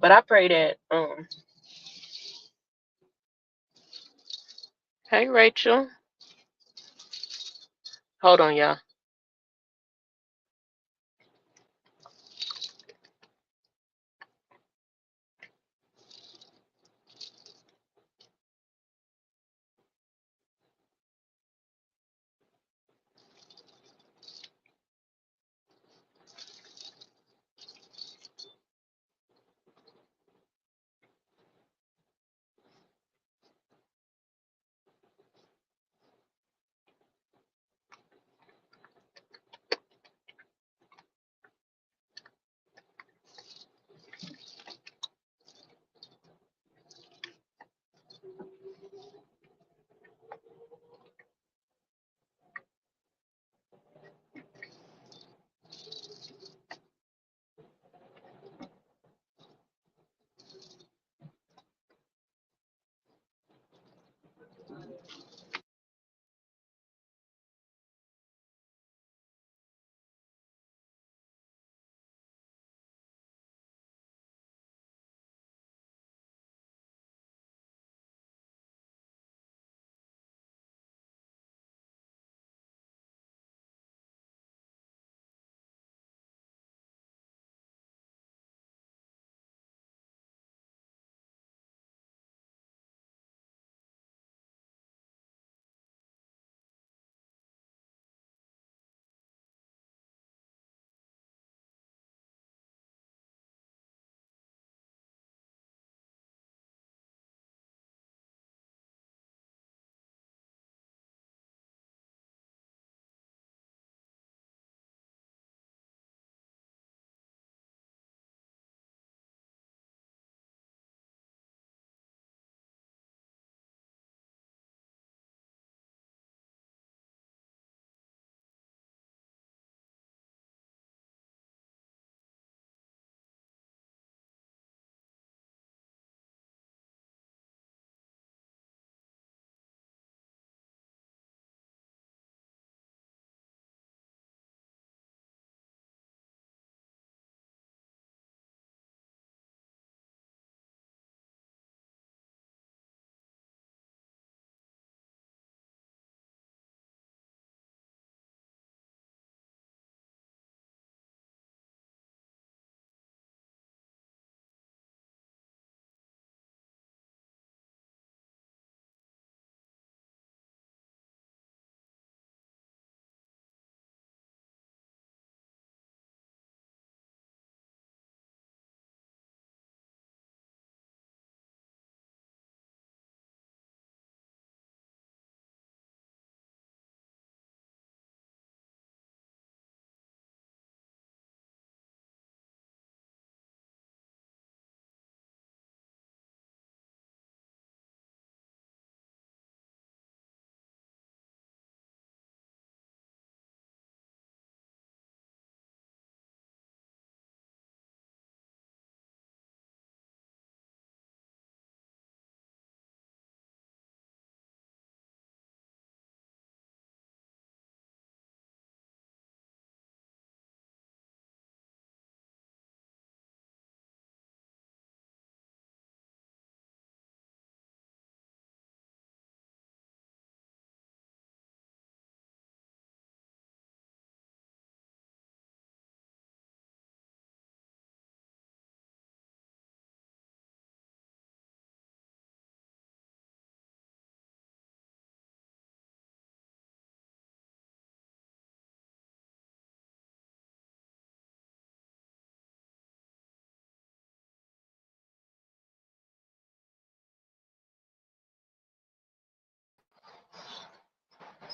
But I pray that hey Rachel. Hold on, y'all.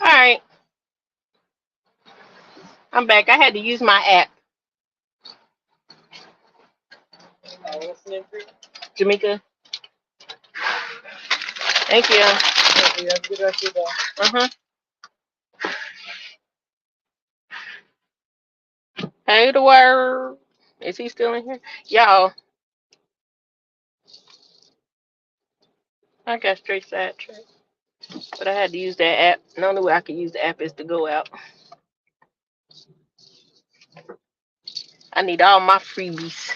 All right, I'm back. I had to use my app. Jamaica, thank you. Uh-huh. Hey, the word. Is he still in here? Y'all, I got straight sidetracked. But I had to use that app. The only way I could use the app is to go out. I need all my freebies.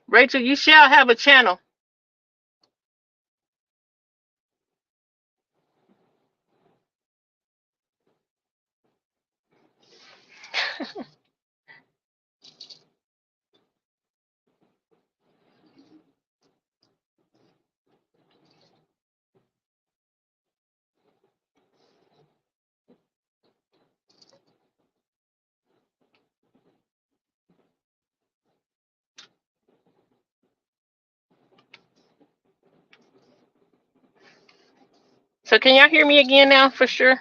Rachel, you shall have a channel. So can y'all hear me again now for sure?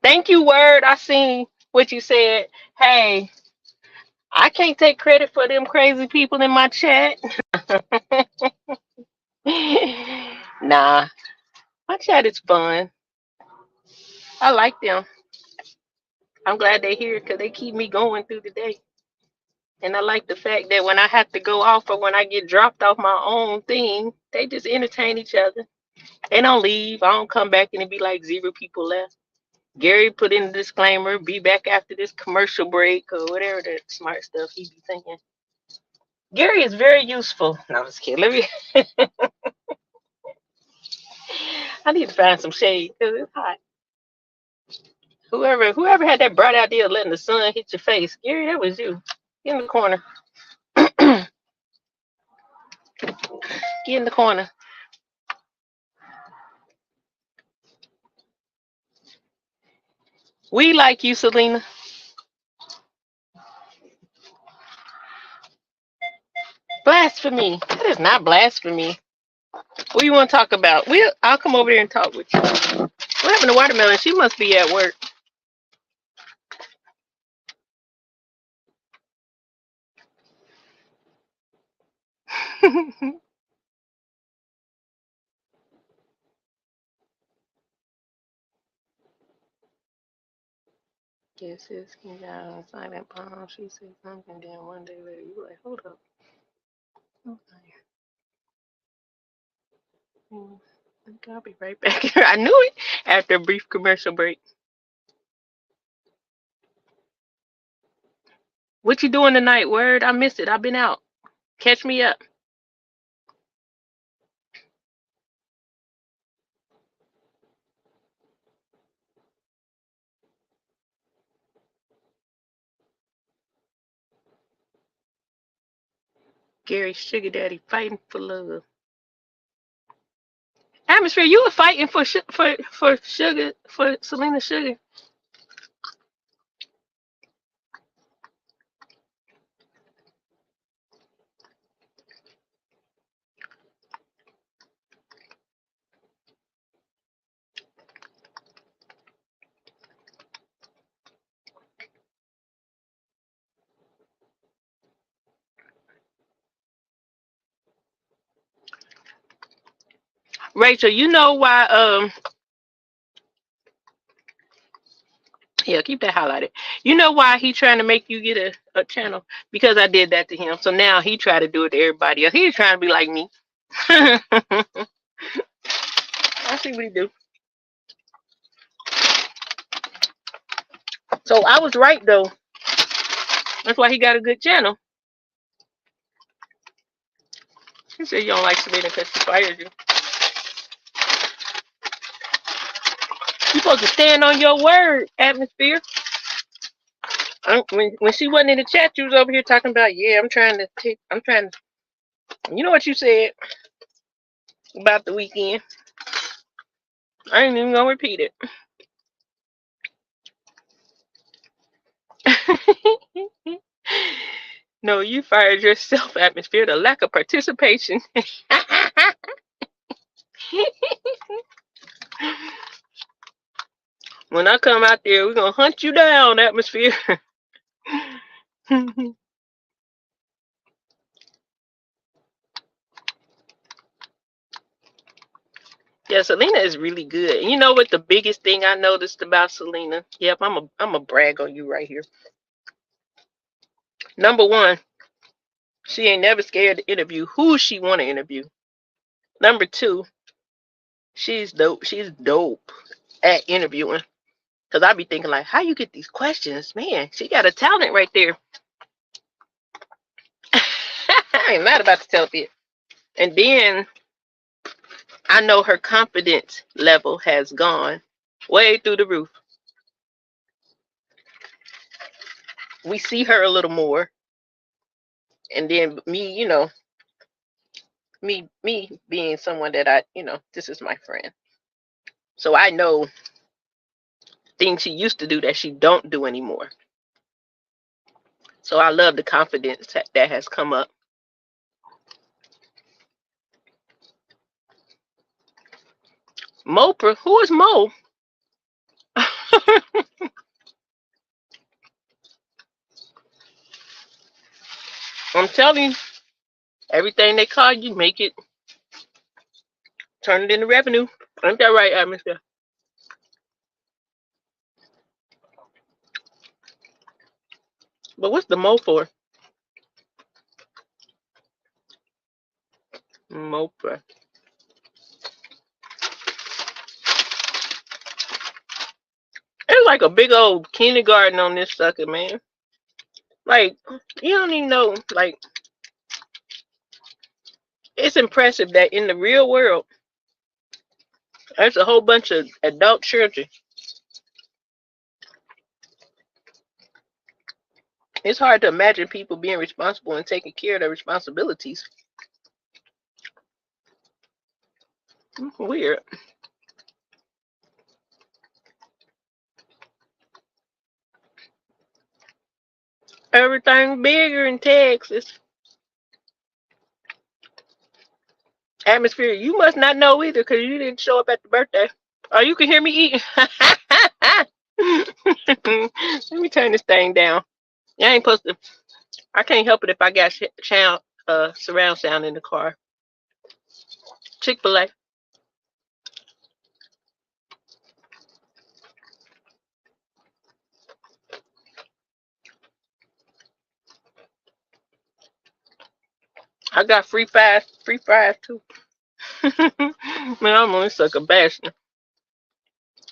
Thank you, Word. I seen what you said. Hey, I can't take credit for them crazy people in my chat. Nah, my chat is fun. I like them. I'm glad they're here because they keep me going through the day. And I like the fact that when I have to go off or when I get dropped off my own thing, they just entertain each other. They don't leave. I don't come back and it be like 0 people left. Gary put in the disclaimer, be back after this commercial break or whatever that smart stuff he be thinking. Gary is very useful. No, I'm just kidding. Let me I need to find some shade because it's hot. Whoever had that bright idea of letting the sun hit your face, Gary, that was you. Get in the corner. Get in the corner. We like you, Selena. Blasphemy. That is not blasphemy. What do you want to talk about? I'll come over there and talk with you. What happened to Watermelon? She must be at work. Guess his king got on silent palm. She said something, then one day later, you like, hold up. Okay. I'll be right back. I knew it after a brief commercial break. What you doing tonight, Word? I missed it. I've been out. Catch me up. Gary Sugar Daddy fighting for love. Atmosphere, you were fighting for sugar for Selena Sugar. Rachel, you know why yeah, keep that highlighted. You know why he trying to make you get a channel? Because I did that to him. So now he try to do it to everybody else. He's trying to be like me. I see what he do. So I was right though. That's why he got a good channel. He said you don't like Selena because she fired you. You supposed to stand on your word, Atmosphere. When she wasn't in the chat, you was over here talking about, yeah, I'm trying to. You know what you said? about the weekend. I ain't even gonna repeat it. No, you fired yourself, atmosphere. The lack of participation. When I come out there, we're gonna hunt you down, atmosphere. Yeah, Selena is really good. And you know what the biggest thing I noticed about Selena? Yep, I'm a brag on you right here. Number one, she ain't never scared to interview who she want to interview. Number two, she's dope. She's dope at interviewing. Cause I be thinking like, how you get these questions, man? She got a talent right there. I ain't mad about to tell it. And then I know her confidence level has gone way through the roof. We see her a little more, and then me, me being someone that this is my friend, so I know things she used to do that she don't do anymore. So I love the confidence that has come up. Mopra, who is Mo? I'm telling you, everything they call you, make it, turn it into revenue. Ain't that right, atmosphere? But what's the Mo for? Mopra. It's like a big old kindergarten on this sucker, man. Like, you don't even know, like, it's impressive that in the real world, there's a whole bunch of adult children. It's hard to imagine people being responsible and taking care of their responsibilities. Weird. Everything bigger in Texas. Atmosphere, you must not know either because you didn't show up at the birthday. Oh, you can hear me eating. Let me turn this thing down. I ain't supposed to. I can't help it if I got surround sound in the car. Chick-fil-A. I got free fries too. Man, I'm only suck a bashing.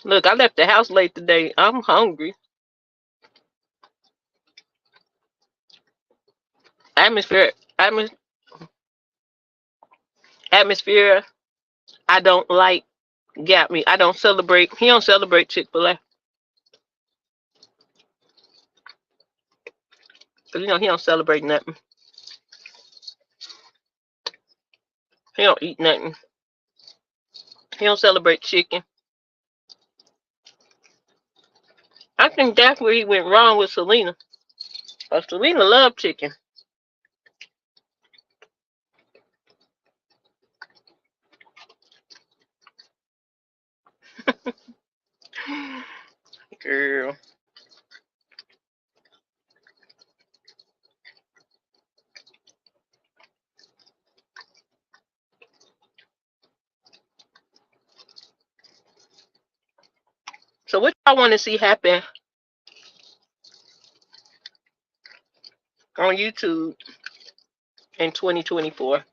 Look, I left the house late today. I'm hungry. Atmosphere, atmosphere. I don't like. Got me. I don't celebrate. He don't celebrate Chick-fil-A. Cause he don't celebrate nothing. He don't eat nothing. He don't celebrate chicken. I think that's where he went wrong with Selena. Cause Selena loved chicken. Girl. So what I want to see happen on YouTube in 2024?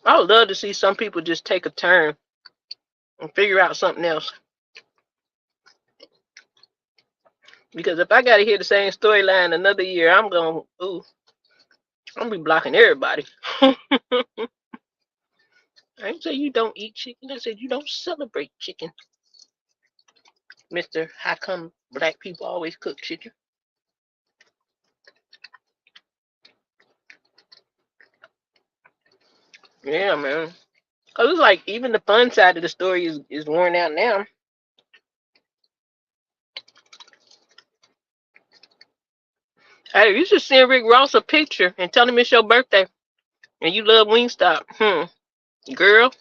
I would love to see some people just take a turn and figure out something else. Because if I gotta hear the same storyline another year, I'm gonna be blocking everybody. I didn't say you don't eat chicken. I said you don't celebrate chicken. Mister, how come black people always cook chicken? Yeah, man. Cause it's like even the fun side of the story is worn out now. Hey, you should send Rick Ross a picture and tell him it's your birthday and you love Wingstop. Girl.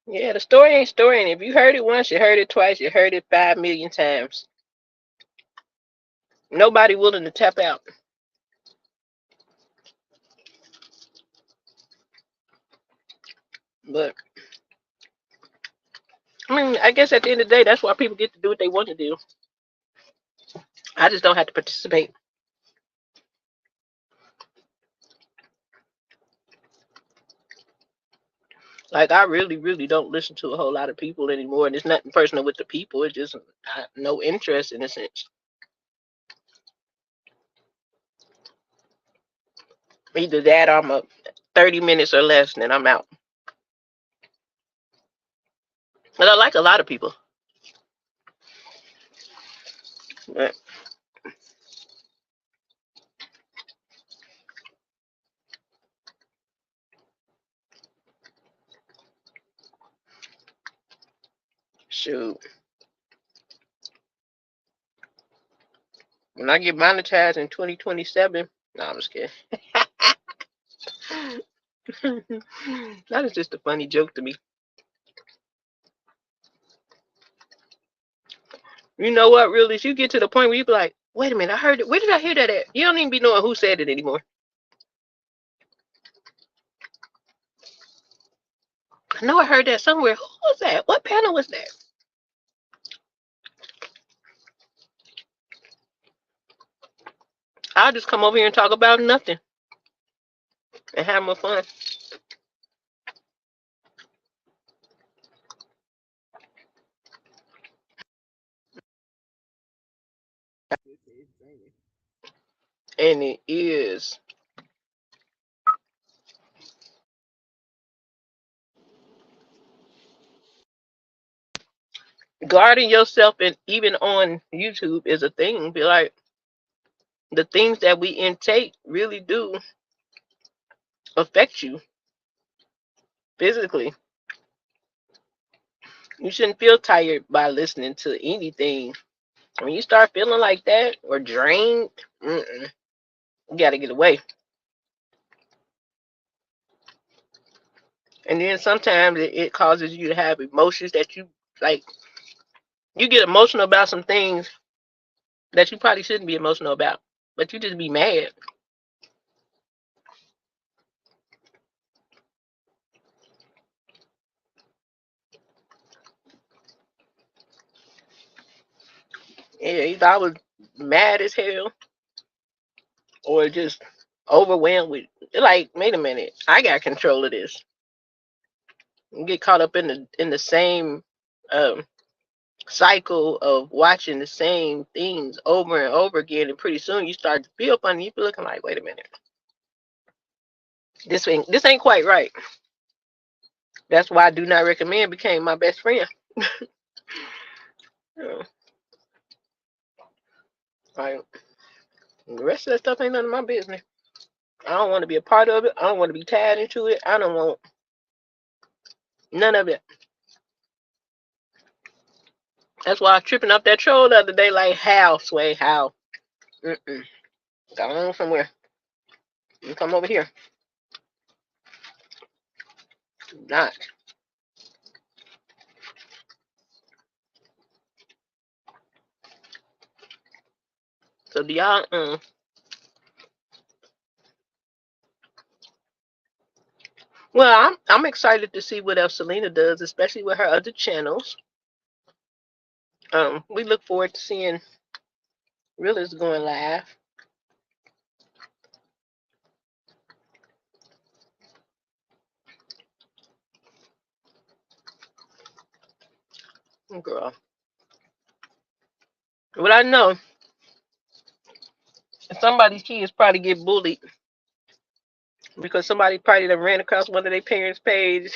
Yeah, the story ain't story. And if you heard it once, you heard it twice, you heard it 5 million times. Nobody willing to tap out. But I mean, I guess at the end of the day, that's why people get to do what they want to do. I just don't have to participate. Like I really, really don't listen to a whole lot of people anymore, and it's nothing personal with the people. It's just no interest in a sense. Either that, or I'm up 30 minutes or less, and then I'm out. But I like a lot of people. But shoot, when I get monetized in 2027, no, I'm just kidding. That is just a funny joke to me. You know what, really? You get to the point where you be like, wait a minute, I heard it. Where did I hear that at? You don't even be knowing who said it anymore. I know I heard that somewhere. Who was that? What panel was that? I'll just come over here and talk about nothing and have more fun. And it is guarding yourself, and even on YouTube is a thing. Be like, the things that we intake really do affect you physically. You shouldn't feel tired by listening to anything. When you start feeling like that or drained, you gotta get away. And then sometimes it causes you to have emotions that you like. You get emotional about some things that you probably shouldn't be emotional about, but you just be mad. Yeah, either I was mad as hell or just overwhelmed with like, wait a minute, I got control of this. You get caught up in the same um, cycle of watching the same things over and over again, and pretty soon you start to feel funny. You be looking like, wait a minute, this ain't quite right. That's why I do not recommend became my best friend. You know, like the rest of that stuff ain't none of my business. I don't want to be a part of it. I don't want to be tied into it. I don't want none of it. That's why I was tripping up that troll the other day. Like, how, Sway? How? Mm-mm. Go on somewhere. You come over here. Not. So do y'all? Well, I'm excited to see what else Selena does, especially with her other channels. We look forward to seeing Realist going live. Girl, what I know, somebody's kids probably get bullied because somebody probably done ran across one of their parents' page.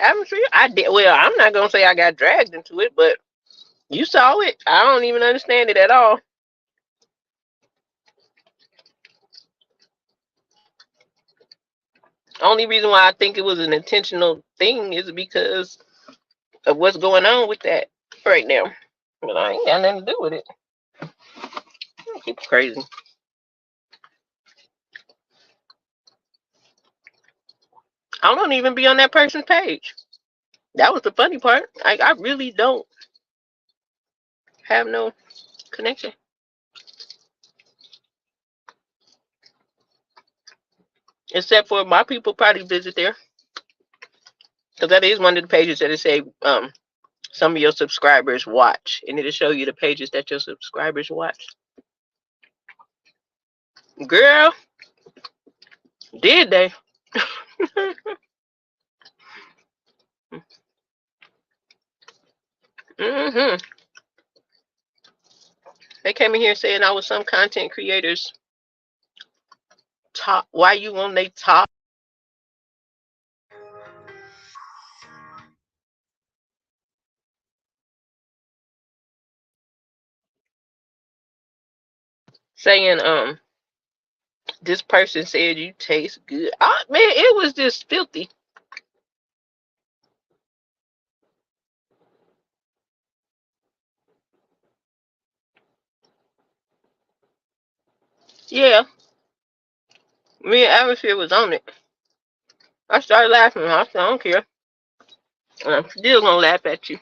atmosphere? I did. Well, I'm not gonna say I got dragged into it, but you saw it. I don't even understand it at all. Only reason why I think it was an intentional thing is because of what's going on with that right now. But I ain't got nothing to do with it. People crazy. I don't even be on that person's page. That was the funny part. I really don't have no connection. Except for my people probably visit there. Because that is one of the pages that it say some of your subscribers watch. And it'll show you the pages that your subscribers watch. Girl, did they? hmm They came in here saying I was some content creators top. Why you on they top? Saying this person said you taste good. Man, it was just filthy. Yeah, me and Atmosphere was on it. I started laughing. I said, I don't care. And I'm still gonna laugh at you.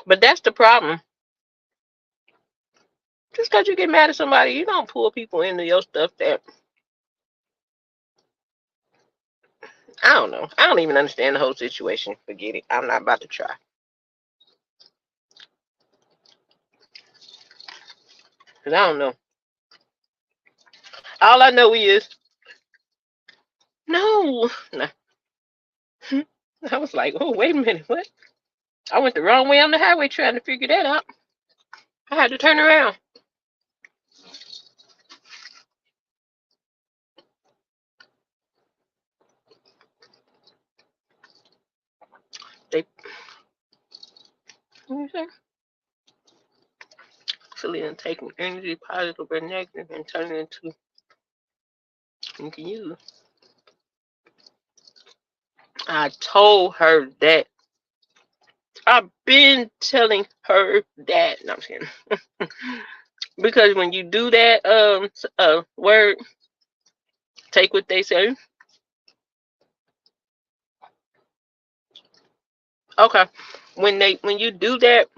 But that's the problem. Just because you get mad at somebody, you don't pull people into your stuff that I don't know. I don't even understand the whole situation. Forget it. I'm not about to try. Because I don't know. All I know is no. Nah. I was like, oh, wait a minute. What? I went the wrong way on the highway trying to figure that out. I had to turn around. They what you say? Actually, and taking energy, positive or negative, and turning it into you can use. I told her that. I've been telling her that. No, I'm just kidding. Because when you do that, word, take what they say. Okay. When you do that,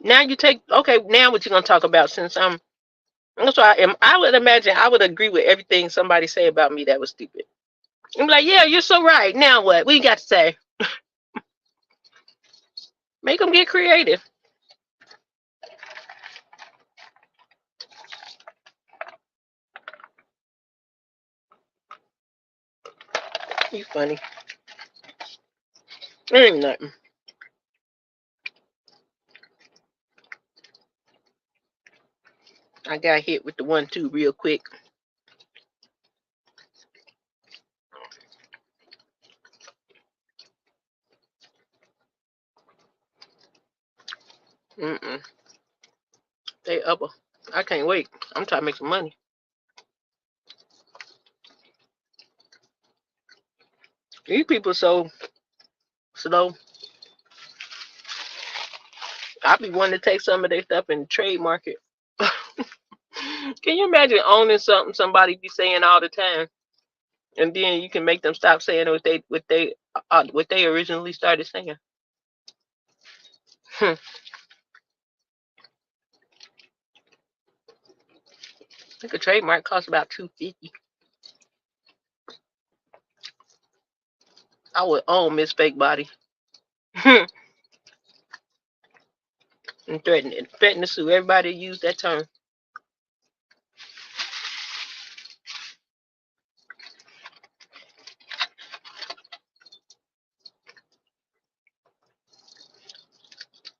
now you take. Okay, now what you gonna talk about? Since that's why I would imagine I would agree with everything somebody say about me that was stupid. I'm like, yeah, you're so right. Now what? What you got to say? Make them get creative. You funny. Ain't nothing. I got hit with the 1-2 real quick. Mm-mm. They up. I can't wait. I'm trying to make some money. These people so slow. I be wanting to take some of their stuff and trademark it. Can you imagine owning something somebody be saying all the time, and then you can make them stop saying what they originally started saying? I think a trademark costs about $250. I would own Miss Fake Body and threaten to sue everybody who used that term.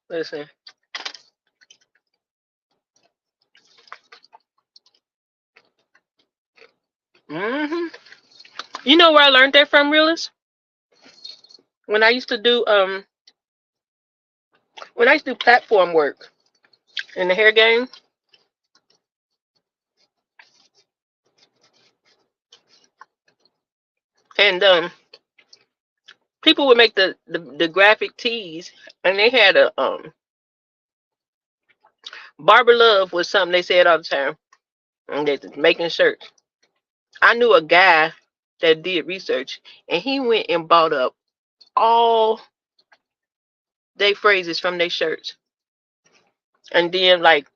Listen, Hmm. You know where I learned that from, realist? When I used to do when I used to do platform work in the hair game, and people would make the graphic tees, and they had a Barber Love was something they said all the time, and they making shirts. I knew a guy that did research, and he went and bought up all they phrases from their shirts, and then like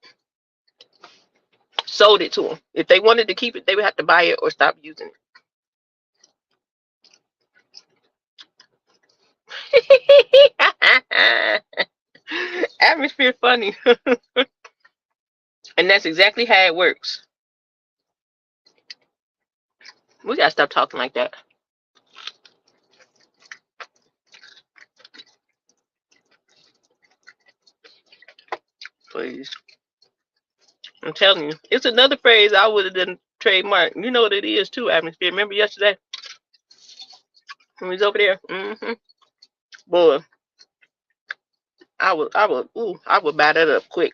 sold it to them. If they wanted to keep it, they would have to buy it or stop using it. Atmosphere funny, and that's exactly how it works. We gotta stop talking like that, please. I'm telling you, it's another phrase I would have done trademark. You know what it is too, atmosphere. Remember yesterday when we was over there? Boy, I would buy that up quick.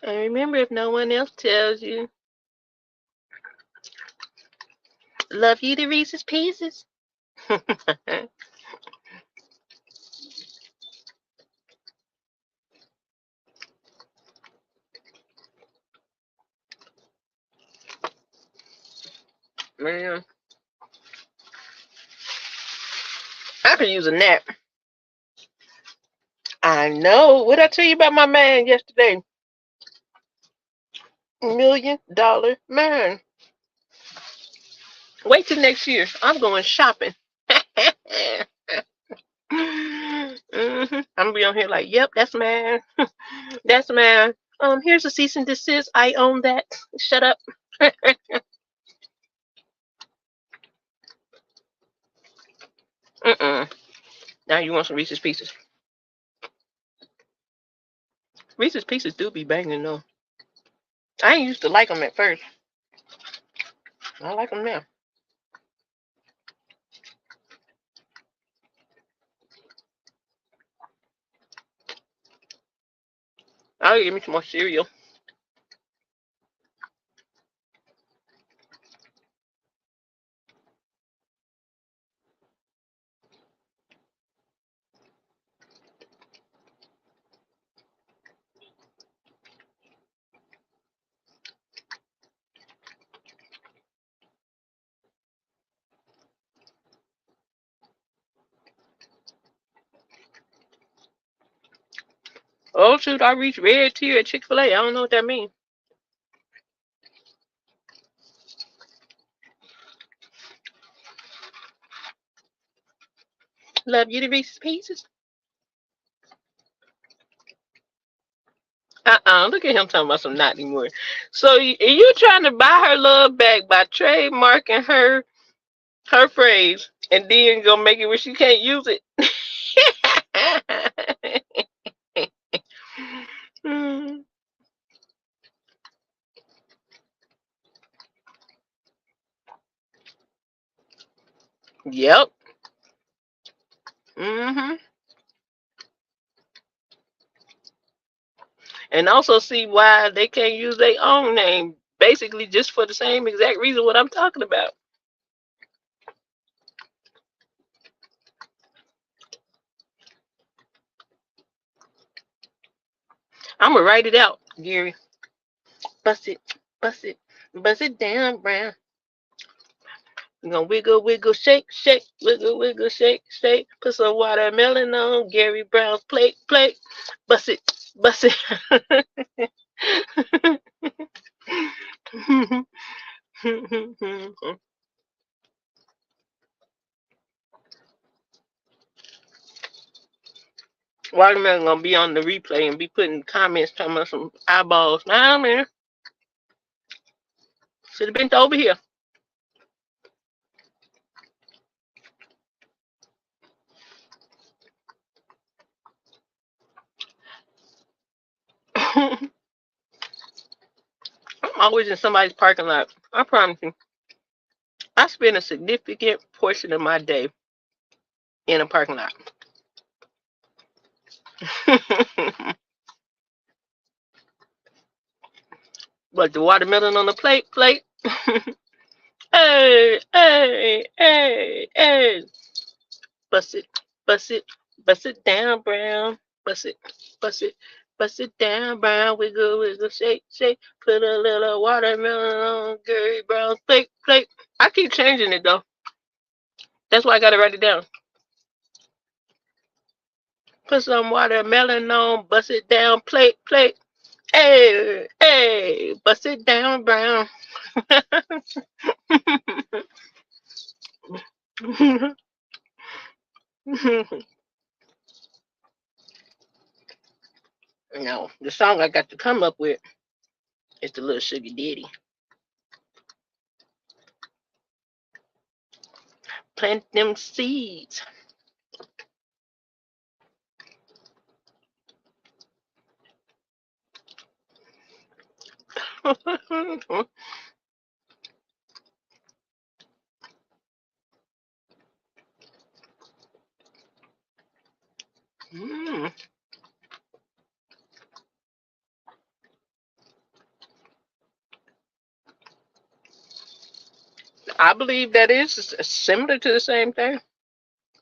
And remember, if no one else tells you, love you to Reese's Pieces. Man, I could use a nap. I know. What I tell you about my man yesterday? $1 million man. Wait till next year. I'm going shopping. I'm gonna be on here like, yep, that's man. That's man. Here's a cease and desist. I own that. Shut up. Mm-mm. Now you want some Reese's Pieces. Reese's Pieces do be banging though. I ain't used to like them at first. I like them now. I'll give me some more cereal. Oh shoot, I reached red tier at Chick-fil-A. I don't know what that means. Love you to Reese's Pieces. Look at him talking about some not anymore. So you trying to buy her love back by trademarking her phrase and then gonna make it where she can't use it. Mm, yep. Hmm. And also see why they can't use their own name, basically just for the same exact reason what I'm talking about. I'm gonna write it out, Gary. Bust it, bust it, bust it down, Brown. We're gonna wiggle, wiggle, shake, shake, wiggle, wiggle, shake, shake. Put some watermelon on Gary Brown's plate, plate. Bust it, bust it. Watermelon gonna be on the replay and be putting comments talking about some eyeballs. Nah, man, should have been over here. I'm always in somebody's parking lot. I promise you. I spend a significant portion of my day in a parking lot. But the watermelon on the plate. Hey, hey, hey, hey. Bust it, bust it, bust it down, Brown. Bust it, bust it, bust it down, Brown. Wiggle, wiggle, shake, shake. Put a little watermelon on Gary Brown's plate. I keep changing it though. That's why I gotta write it down. Put some watermelon on, bust it down, plate. Hey, hey, bust it down, Brown. No, the song I got to come up with is the Little Sugar Daddy. Plant them seeds. Mm. I believe that is similar to the same thing.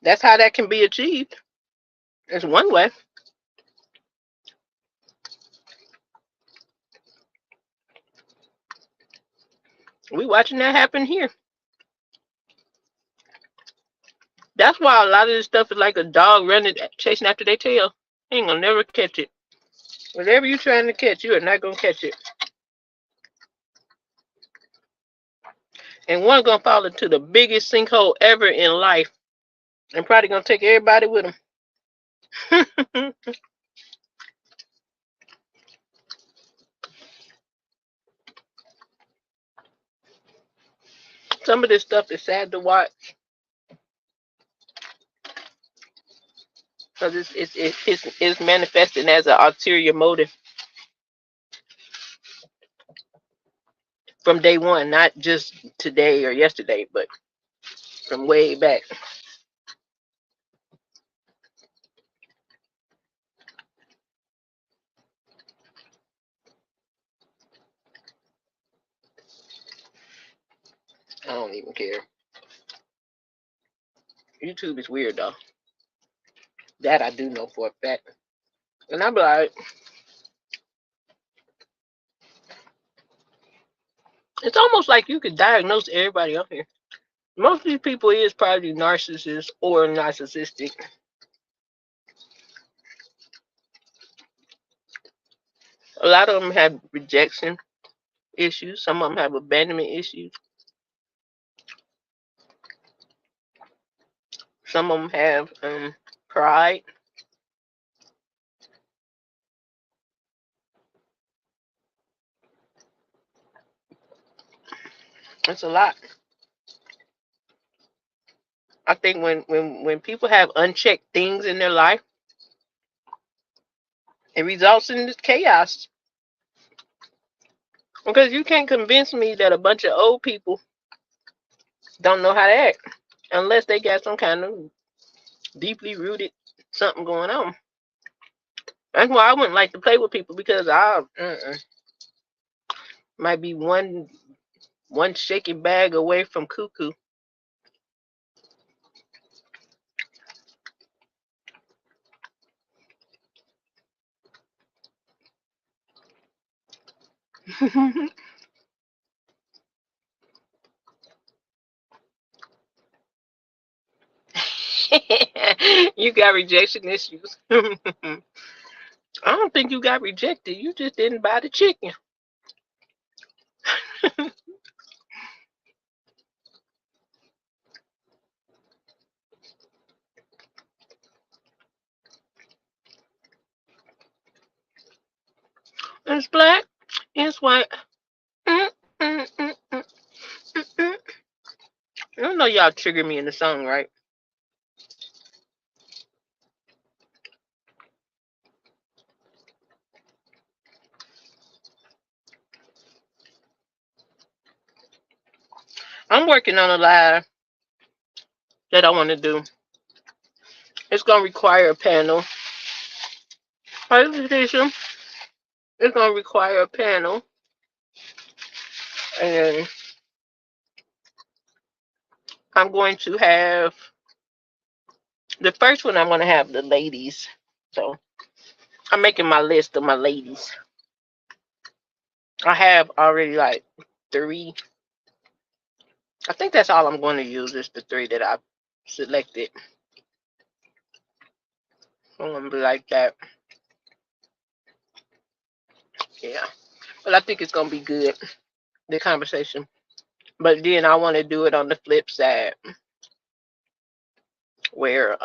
That's how that can be achieved. It's one way. We watching that happen here. That's why a lot of this stuff is like a dog running, chasing after their tail. Ain't gonna never catch it. Whatever you're trying to catch, you are not gonna catch it. And one gonna fall into the biggest sinkhole ever in life, and probably gonna take everybody with them. Some of this stuff is sad to watch because it's manifesting as an ulterior motive from day one, not just today or yesterday, but from way back. I don't even care. YouTube is weird though. That I do know for a fact. And I'm like, it's almost like you could diagnose everybody on here. Most of these people is probably narcissists or narcissistic. A lot of them have rejection issues. Some of them have abandonment issues. Some of them have pride. It's a lot. I think when people have unchecked things in their life, it results in this chaos. Because you can't convince me that a bunch of old people don't know how to act unless they got some kind of deeply rooted something going on. That's why I wouldn't like to play with people because I might be one shaking bag away from cuckoo. You got rejection issues. I don't think you got rejected. You just didn't buy the chicken. It's black. It's white. Mm, mm, mm, mm, mm, mm. I don't know y'all trigger me in the song, right? I'm working on a live that I want to do. It's gonna require a panel. Presentation. It's gonna require a panel, and I'm going to have the first one. I'm gonna have the ladies. So I'm making my list of my ladies. I have already like 3. I think that's all I'm going to use is the 3 that I selected. I'm gonna be like that. Yeah, but I think it's gonna be good, the conversation. But then I want to do it on the flip side, where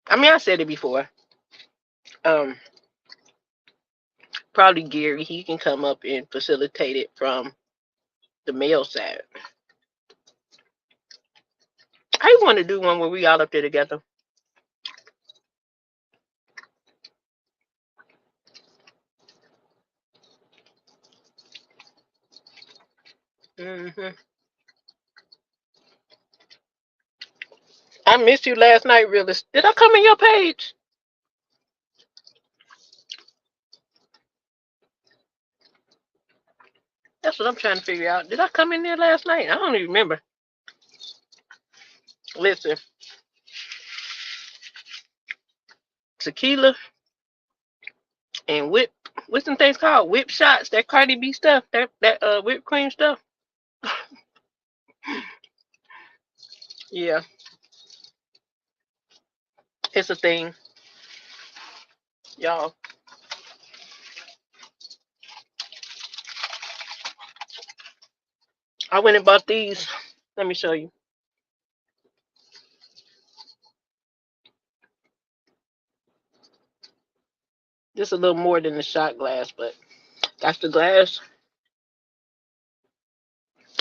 I mean, I said it before. Um, Probably Gary, he can come up and facilitate it from the male side. I want to do one where we all up there together. hmm I missed you last night, really. Did I come in your page? That's what I'm trying to figure out. Did I come in there last night? I don't even remember. Listen, tequila and what's some things called? Whip shots, that Cardi B stuff, that whipped cream stuff. Yeah, it's a thing, y'all. I went and bought these. Let me show you. Just a little more than the shot glass, but that's the glass.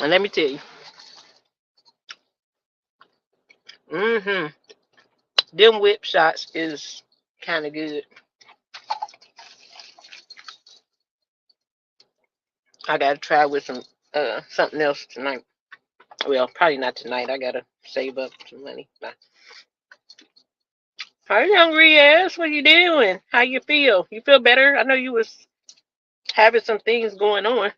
And let me tell you, mm-hmm, them whip shots is kind of good. I gotta try with some something else tonight. Well, probably not tonight. I gotta save up some money. Hi, hungry ass. What you doing? How you feel? You feel better? I know you was having some things going on.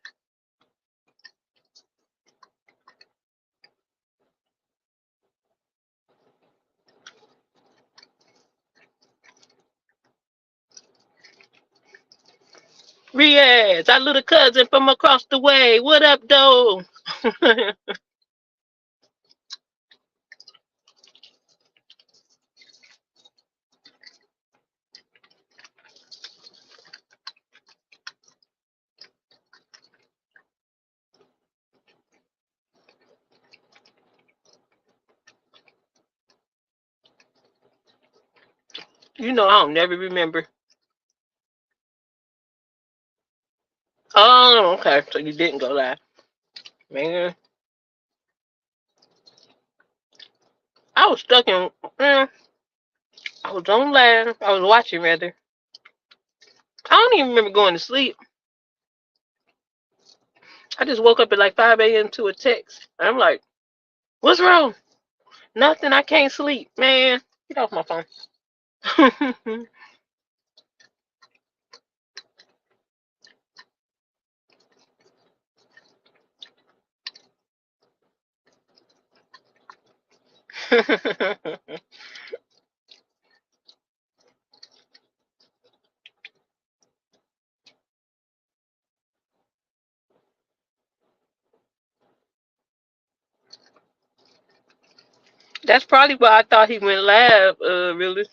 Riaz, our little cousin from across the way. What up, though? You know I don't never remember. Oh, okay. So you didn't go live. Man, I was stuck in. I was on live. I was watching rather. I don't even remember going to sleep. I just woke up at like 5 a.m. to a text. I'm like, what's wrong? Nothing. I can't sleep. Man, get off my phone. That's probably why I thought he went live, really.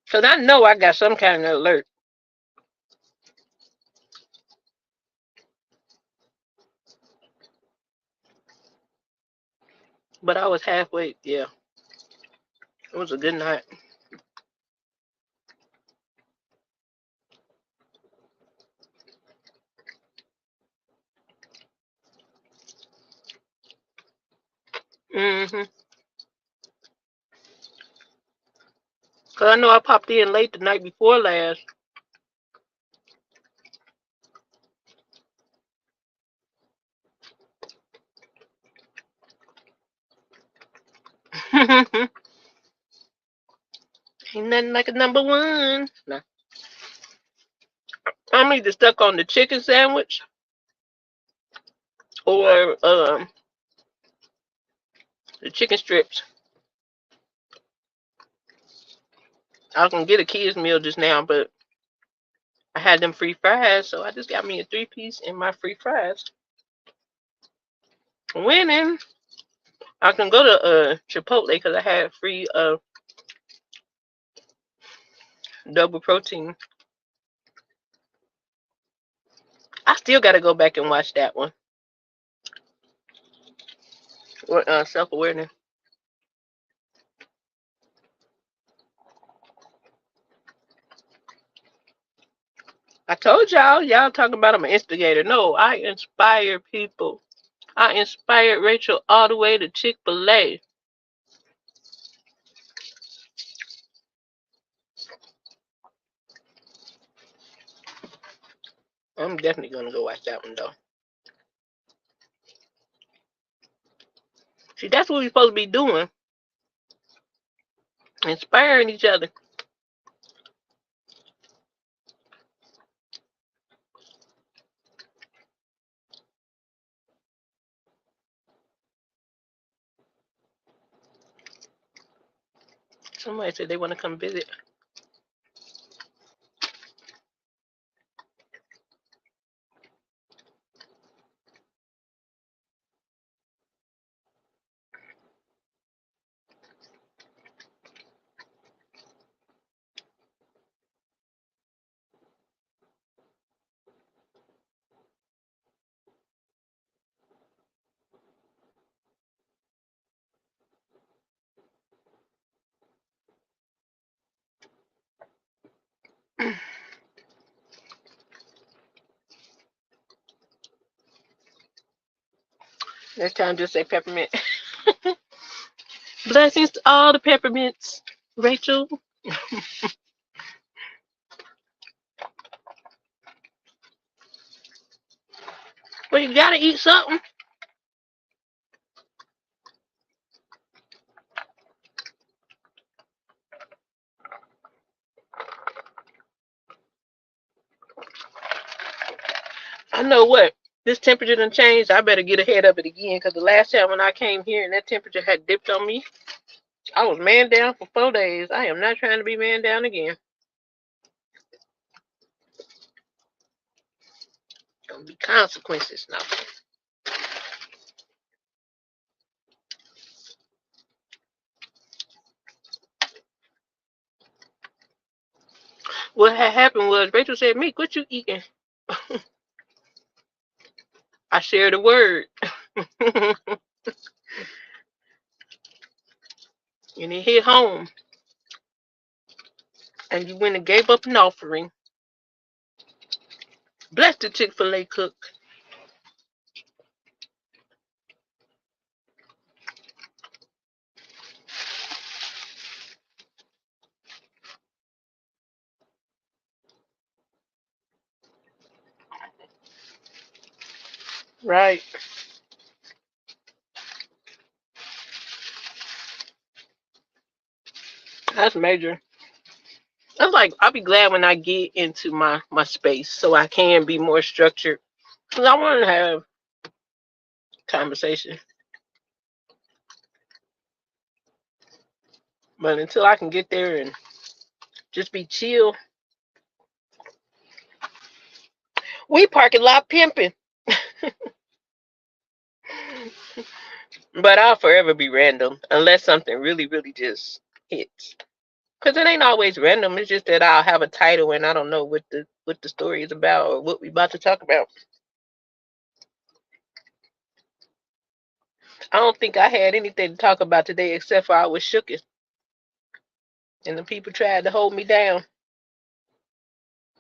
Because I know I got some kind of alert. But I was halfway. Yeah, it was a good night. Because I know I popped in late the night before last. Ain't nothing like a number one. Nah. I'm either stuck on the chicken sandwich or the chicken strips. I was gonna get a kids meal just now, but I had them free fries, so I just got me a 3-piece and my free fries. Winning. I can go to Chipotle because I had free double protein. I still gotta go back and watch that one. Self-awareness. I told y'all talking about I'm an instigator. No, I inspire people. I inspired Rachel all the way to Chick-fil-A. I'm definitely gonna go watch that one though. See, that's what we're supposed to be doing. Inspiring each other. Somebody said they want to come visit. Next time, just say peppermint. Blessings to all the peppermints, Rachel. Well, you gotta eat something. I know what. This temperature done changed. I better get ahead of it again because the last time when I came here and that temperature had dipped on me, I was man down for 4 days. I am not trying to be man down again. Gonna be consequences now. What had happened was Rachel said, "Meek, what you eating?" I shared a word. And it hit home. And you went and gave up an offering. Bless the Chick-fil-A cook. Right. That's major. I'm like, I'll be glad when I get into my space so I can be more structured. Because I want to have conversation. But until I can get there and just be chill, we parking lot pimping. But I'll forever be random unless something really, really just hits. Because it ain't always random. It's just that I'll have a title and I don't know what the story is about or what we about to talk about. I don't think I had anything to talk about today except for I was shooketh. And the people tried to hold me down.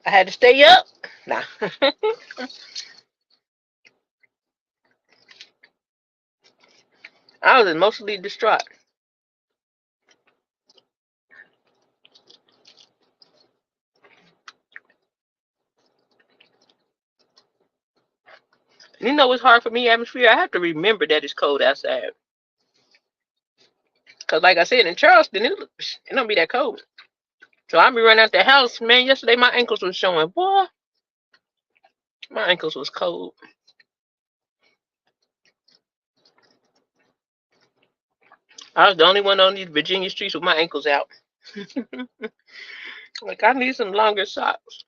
I had to stay up. Nah. I was emotionally distraught. You know what's hard for me, atmosphere? I have to remember that it's cold outside. Cause like I said, in Charleston, it don't be that cold. So I be running out the house, man. Yesterday my ankles was showing. Boy, my ankles was cold. I was the only one on these Virginia streets with my ankles out. Like I need some longer socks.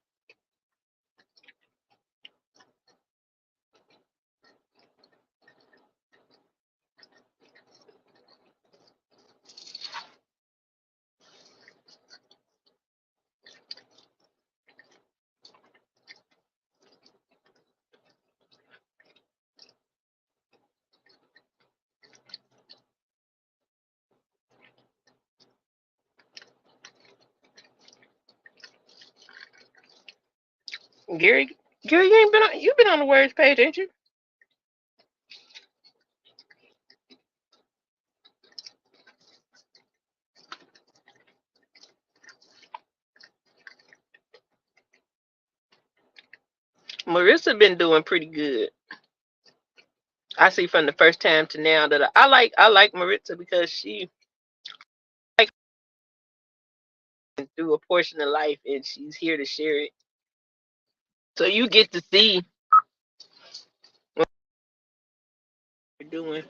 Gary, Gary, you've been on the words page, ain't you? Marissa been doing pretty good. I see from the first time to now that I like Marissa because she like through a portion of life and she's here to share it. So you get to see what you're doing.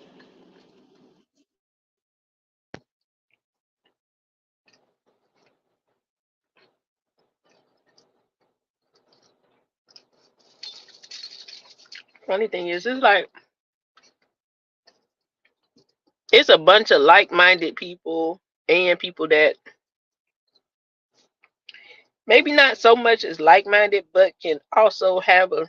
Funny thing is, it's like it's a bunch of like-minded people and people that maybe not so much as like-minded, but can also have a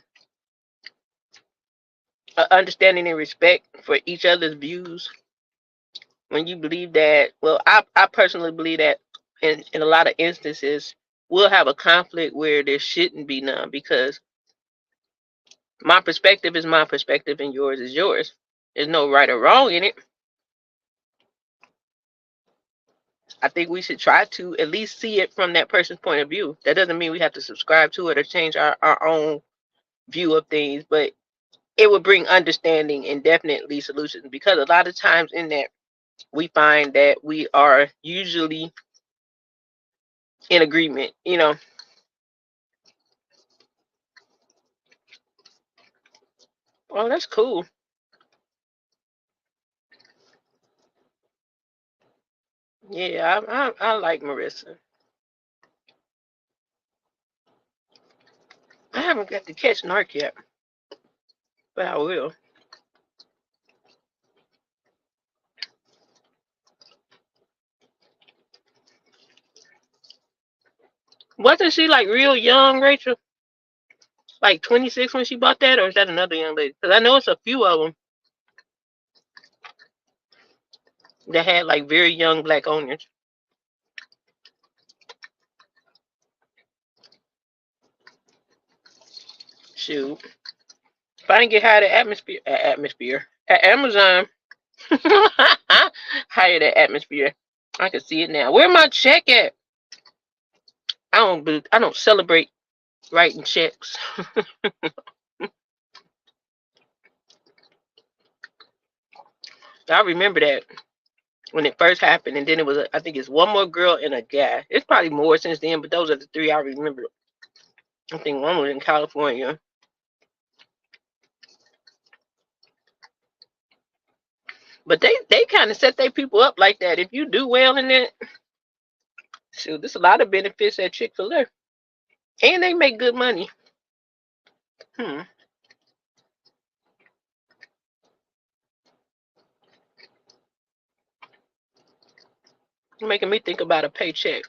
understanding and respect for each other's views. When you believe that, well, I personally believe that in a lot of instances, we'll have a conflict where there shouldn't be none because my perspective is my perspective and yours is yours. There's no right or wrong in it. I think we should try to at least see it from that person's point of view. That doesn't mean we have to subscribe to it or change our own view of things, but it would bring understanding and definitely solutions because a lot of times in that we find that we are usually in agreement, you know. Oh, that's cool. Yeah, I like Marissa. I haven't got to catch Narc yet, but I will. Wasn't she like real young, Rachel? Like 26 when she bought that, or is that another young lady? Because I know it's a few of them that had like very young black owners. Shoot, if I didn't get hired at Amazon, hired at Atmosphere, I can see it now. Where my check at? I don't celebrate writing checks. I remember that when it first happened, and then it was I think it's one more girl and a guy. It's probably more since then, but those are the three I remember. I think one was in California. But they kind of set their people up like that. If you do well in that, shoot, there's a lot of benefits at Chick-fil-A. And they make good money. Hmm. Making me think about a paycheck.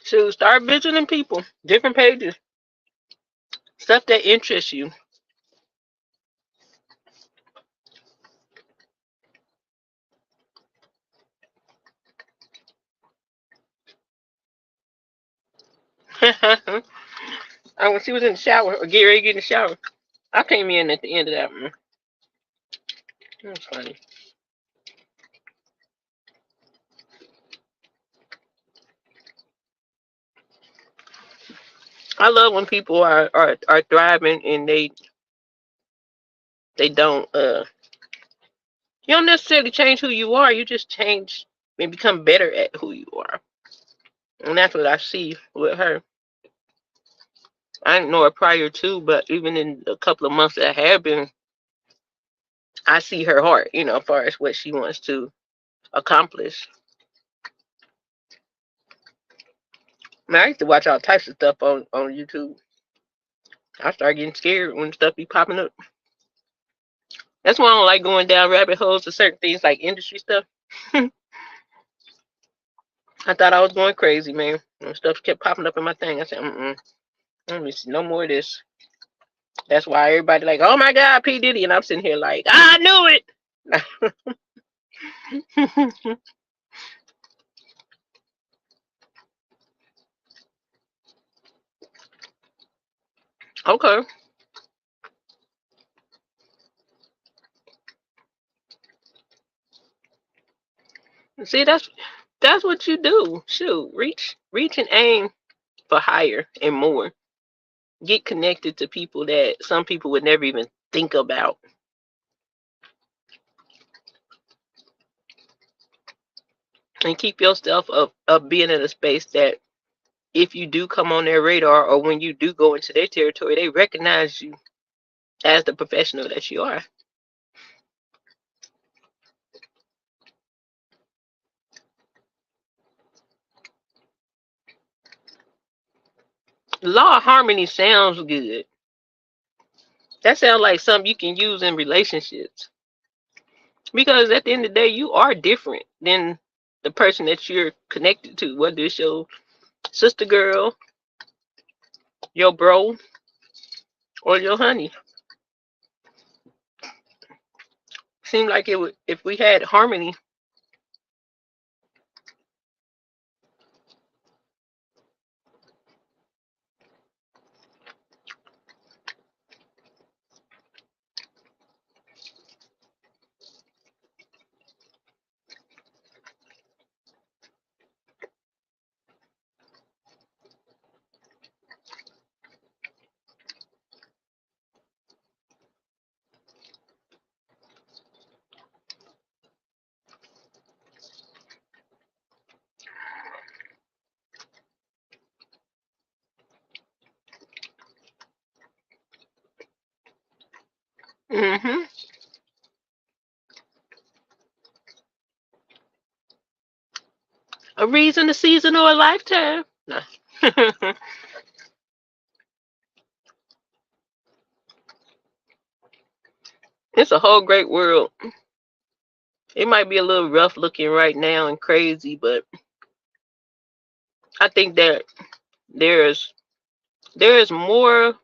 So start visiting people, different pages, stuff that interests you. I when she was in the shower or get ready to get in the shower. I came in at the end of that one. That's funny. I love when people are thriving and they don't you don't necessarily change who you are, you just change and become better at who you are. And that's what I see with her. I didn't know her prior to, but even in a couple of months that I have been, I see her heart, as far as what she wants to accomplish. Man, I used to watch all types of stuff on YouTube. I started getting scared when stuff be popping up. That's why I don't like going down rabbit holes to certain things like industry stuff. I thought I was going crazy, man. When stuff kept popping up in my thing, I said, let me see no more of this. That's why everybody like, oh my God, P. Diddy. And I'm sitting here like, I knew it. Okay. See, that's what you do. Shoot, reach and aim for higher and more. Get connected to people that some people would never even think about. And keep yourself up being in a space that if you do come on their radar or when you do go into their territory, they recognize you as the professional that you are. Law of harmony sounds good. That sounds like something you can use in relationships. Because at the end of the day, you are different than the person that you're connected to, whether it's your sister girl, your bro, or your honey. Seemed like it would if we had harmony. Hmm. A reason, a season, or a lifetime. No. It's a whole great world. It might be a little rough looking right now and crazy, but I think that there's there's more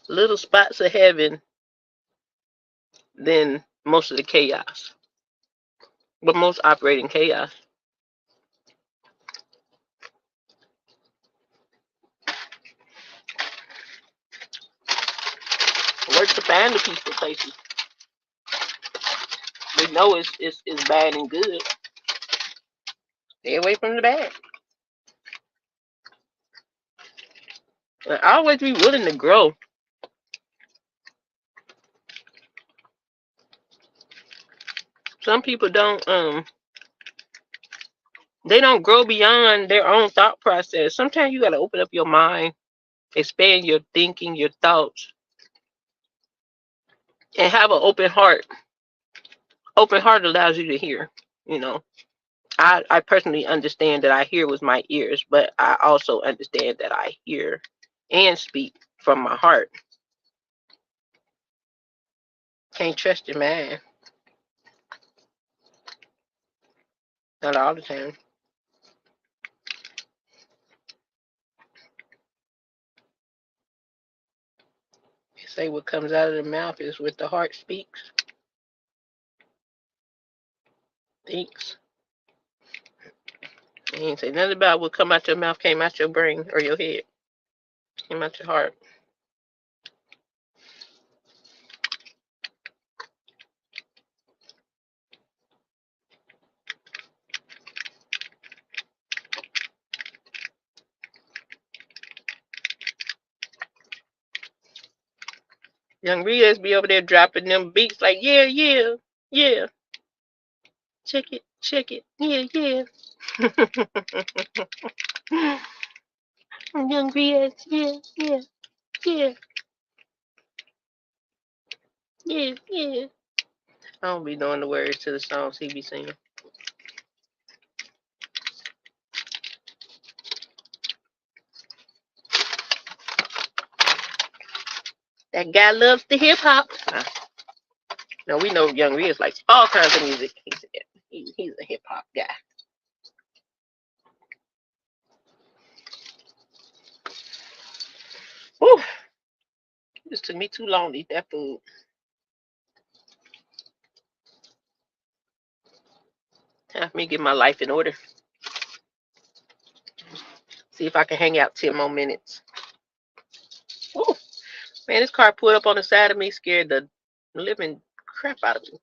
little spots of heaven than most of the chaos. But most operate in chaos. Work to find the peaceful places. We know it's bad and good. Stay away from the bad. But always be willing to grow. Some people don't they don't grow beyond their own thought process. Sometimes you gotta open up your mind, expand your thinking, your thoughts, and have an open heart. Open heart allows you to hear, you know. I personally understand that I hear with my ears, but I also understand that I hear and speak from my heart. Can't trust your man. Not all the time. They say what comes out of the mouth is what the heart speaks, thinks. They ain't say nothing about what come out your mouth came out your brain or your head. Came out your heart. Young Rios be over there dropping them beats like, yeah, yeah, yeah. Check it, yeah, yeah. Young Rios, yeah, yeah, yeah, yeah, yeah. I don't be knowing the words to the songs he be singing. That guy loves the hip hop. No, we know Young Rios likes all kinds of music. He's a hip hop guy. Whew. It just took me too long to eat that food. Time for me to get my life in order. See if I can hang out 10 more minutes. Whew. Man, this car pulled up on the side of me, scared the living crap out of me.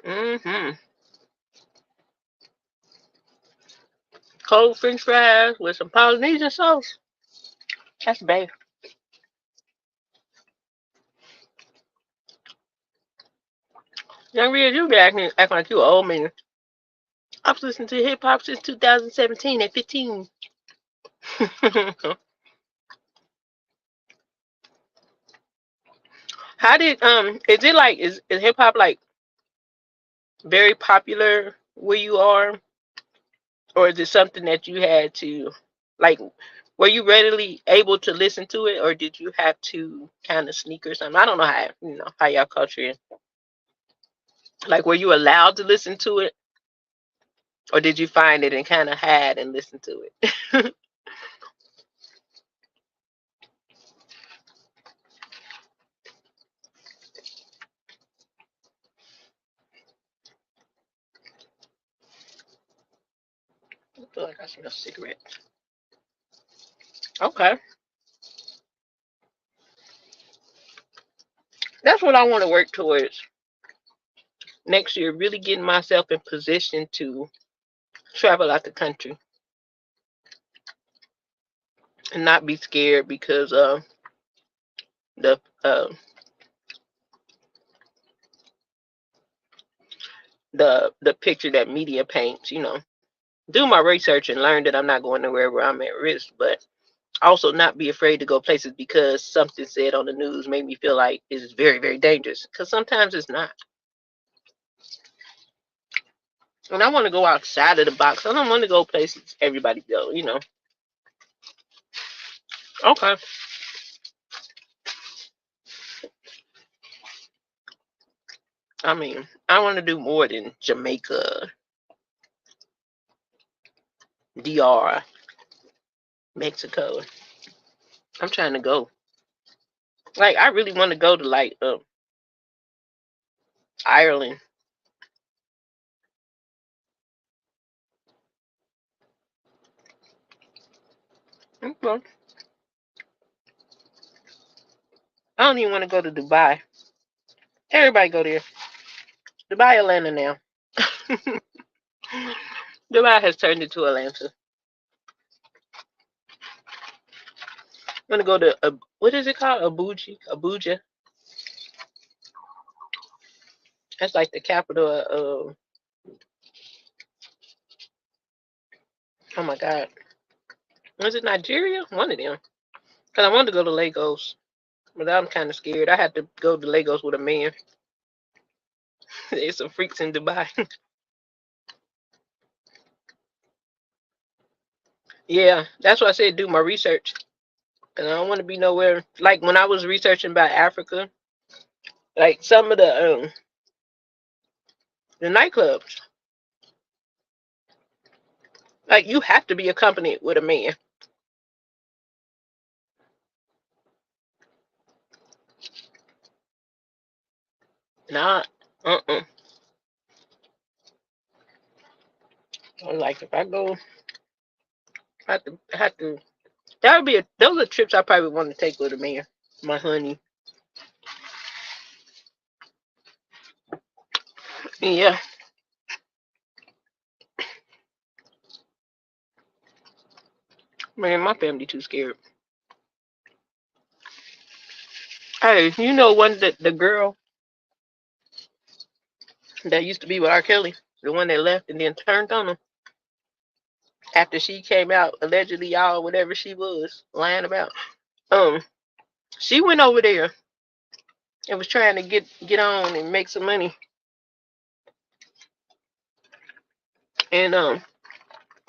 Mm-hmm. Cold French fries with some Polynesian sauce. That's bad. Young Real, you be acting like you an old man. I've listened to hip hop since 2017 at 15. How did is it like is hip hop like very popular where you are, or is it something that you had to like? Were you readily able to listen to it, or did you have to kind of sneak or something? I don't know how y'all culture is. Like, were you allowed to listen to it, or did you find it and kind of hide and listen to it? I feel like I smell a cigarette. Okay, that's what I want to work towards next year. Really getting myself in position to travel out the country and not be scared because the the picture that media paints. Do my research and learn that I'm not going nowhere where I'm at risk, but also not be afraid to go places because something said on the news made me feel like it's very, very dangerous. Because sometimes it's not. And I want to go outside of the box. I don't want to go places everybody go. Okay. I mean, I want to do more than Jamaica, DR, Mexico. I'm trying to go. Like, I really want to go to like Ireland. Okay. I don't even want to go to Dubai. Everybody go there. Dubai, Atlanta now. Dubai has turned into Atlanta. I'm gonna go to what is it called? Abuja. That's like the capital of. Oh my God, was it Nigeria? One of them. Cause I wanted to go to Lagos, but I'm kind of scared. I had to go to Lagos with a man. There's some freaks in Dubai. Yeah, that's why I said do my research. And I don't want to be nowhere like when I was researching about Africa. Like some of the nightclubs, like you have to be accompanied with a man. Not, uh-uh. Like if I go, I have to. That would be those are trips I probably want to take with a man, my honey. Yeah, Man, my family too scared. Hey, you know the girl that used to be with R. Kelly, the one that left and then turned on him after she came out allegedly, y'all, whatever she was lying about. Um, she went over there and was trying to get on and make some money, and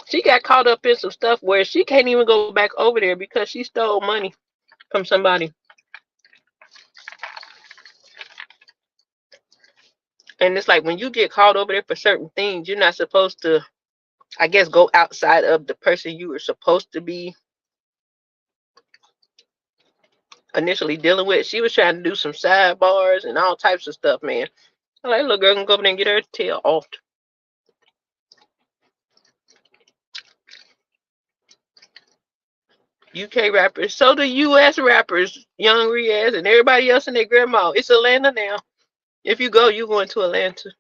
she got caught up in some stuff where she can't even go back over there because she stole money from somebody. And it's like when you get called over there for certain things, you're not supposed to, I guess, go outside of the person you were supposed to be initially dealing with. She was trying to do some sidebars and all types of stuff, man. I'm like, little girl can go over there and get her tail off. UK rappers, so the US rappers, Young Riaz and everybody else and their grandma. It's Atlanta now. If you go, you going to Atlanta.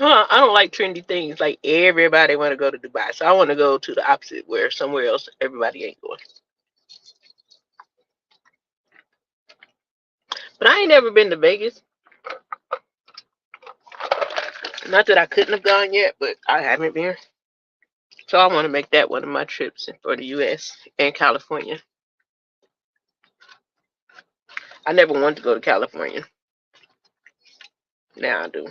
I don't like trendy things. Like everybody want to go to Dubai, so I want to go to the opposite, where somewhere else everybody ain't going. But I ain't never been to Vegas. Not that I couldn't have gone yet, but I haven't been. So I want to make that one of my trips for the US and California. I never wanted to go to California. Now I do.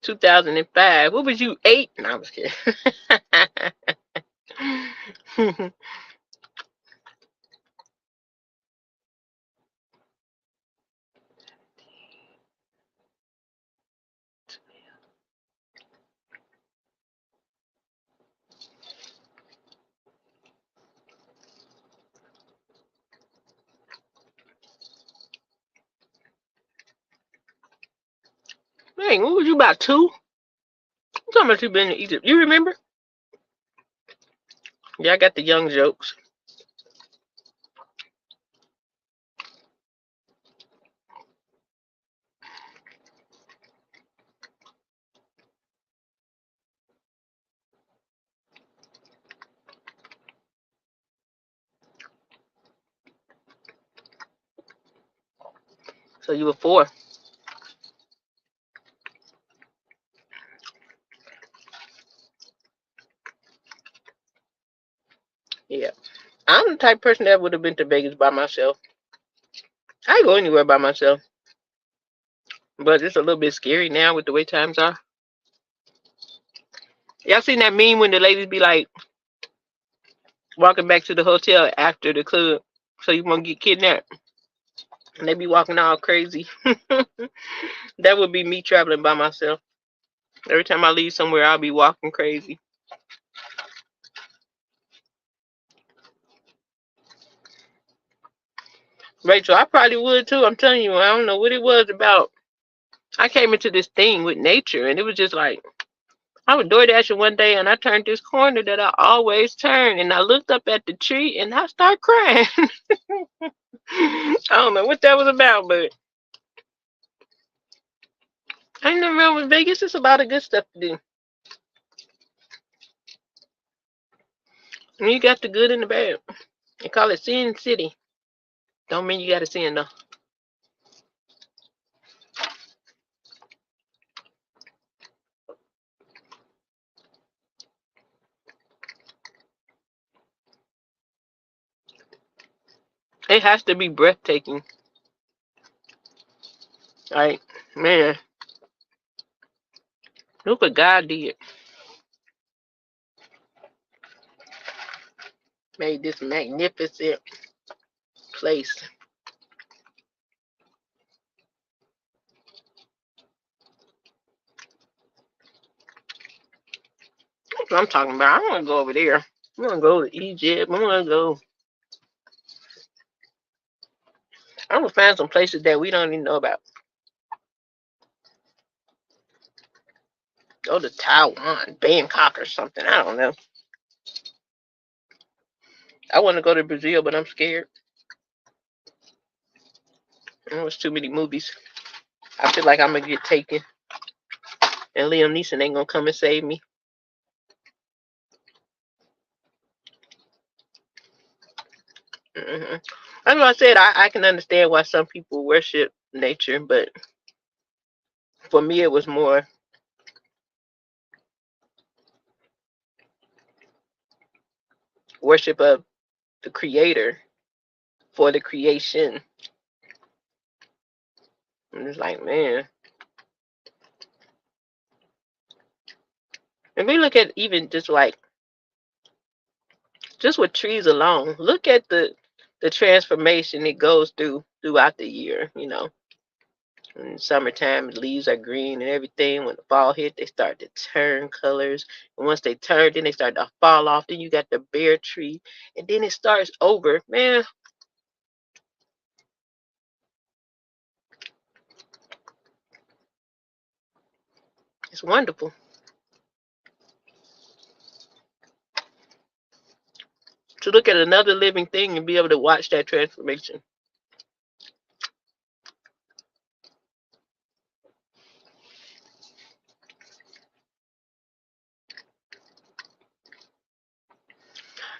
2005. What was you, 8? No, I was kidding. Dang, what was you, about 2? How much you been to Egypt? You remember? Yeah, I got the young jokes. So you were 4. Yeah. I'm the type of person that would have been to Vegas by myself. I go anywhere by myself. But it's a little bit scary now with the way times are. Y'all seen that meme when the ladies be like walking back to the hotel after the club so you won't get kidnapped? And they be walking all crazy. That would be me traveling by myself. Every time I leave somewhere, I'll be walking crazy. Rachel, I probably would too. I'm telling you, I don't know what it was about. I came into this thing with nature, and it was just like, I was door dashing one day, and I turned this corner that I always turn, and I looked up at the tree, and I started crying. I don't know what that was about, but I ain't nothing wrong with Vegas. It's a lot of good stuff to do. And you got the good and the bad. They call it Sin City. Don't mean you got to sin though. It has to be breathtaking. Like, man, look what God did. Made this magnificent place. That's what I'm talking about. I want to go over there. I want to go to Egypt. I want to go I'm gonna find some places that we don't even know about. Go to Taiwan, Bangkok, or something. I don't know. I want to go to Brazil, but I'm scared. There's too many movies. I feel like I'm gonna get taken, and Liam Neeson ain't gonna come and save me. That's what I said. I can understand why some people worship nature, but for me, it was more worship of the Creator for the creation. And it's like, man, if we look at even just like just with trees alone, look at the transformation it goes throughout the year. In summertime, the leaves are green and everything. When the fall hit, they start to turn colors. And once they turn, then they start to fall off. Then you got the bare tree. And then it starts over. Man, it's wonderful. To look at another living thing and be able to watch that transformation.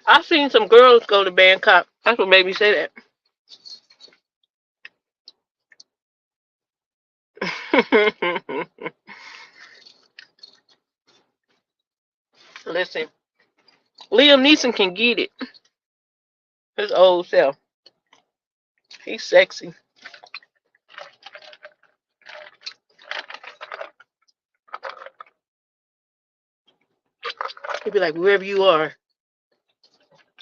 I've seen some girls go to Bangkok. That's what made me say that. Listen, Liam Neeson can get it. His old self. He's sexy. He'd be like, wherever you are,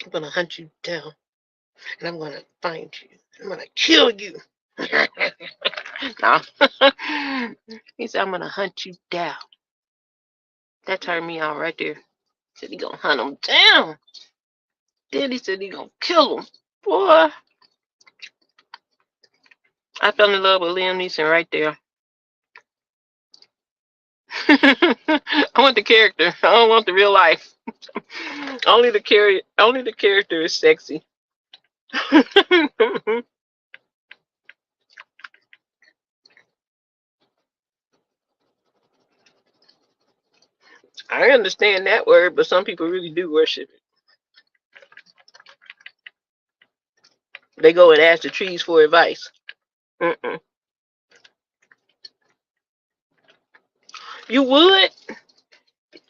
I'm gonna hunt you down, and I'm gonna find you. I'm gonna kill you. Nah. He said, I'm gonna hunt you down. That turned me on right there. He said he gonna hunt him down. Then he said he gonna kill him. Boy, I fell in love with Liam Neeson right there. I want the character. I don't want the real life. Only the character is sexy. I understand that word, but some people really do worship it. They go and ask the trees for advice. Mm-mm. You would?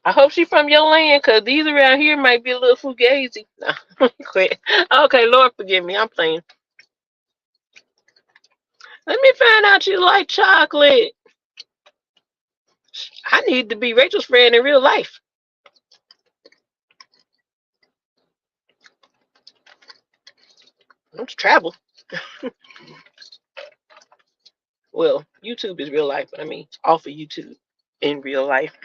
I hope she from your land, cause these around here might be a little fugazi. No, quit. Okay, Lord forgive me. I'm playing. Let me find out you like chocolate. I need to be Rachel's friend in real life. Let's travel. Well, YouTube is real life, but I mean, off of YouTube in real life.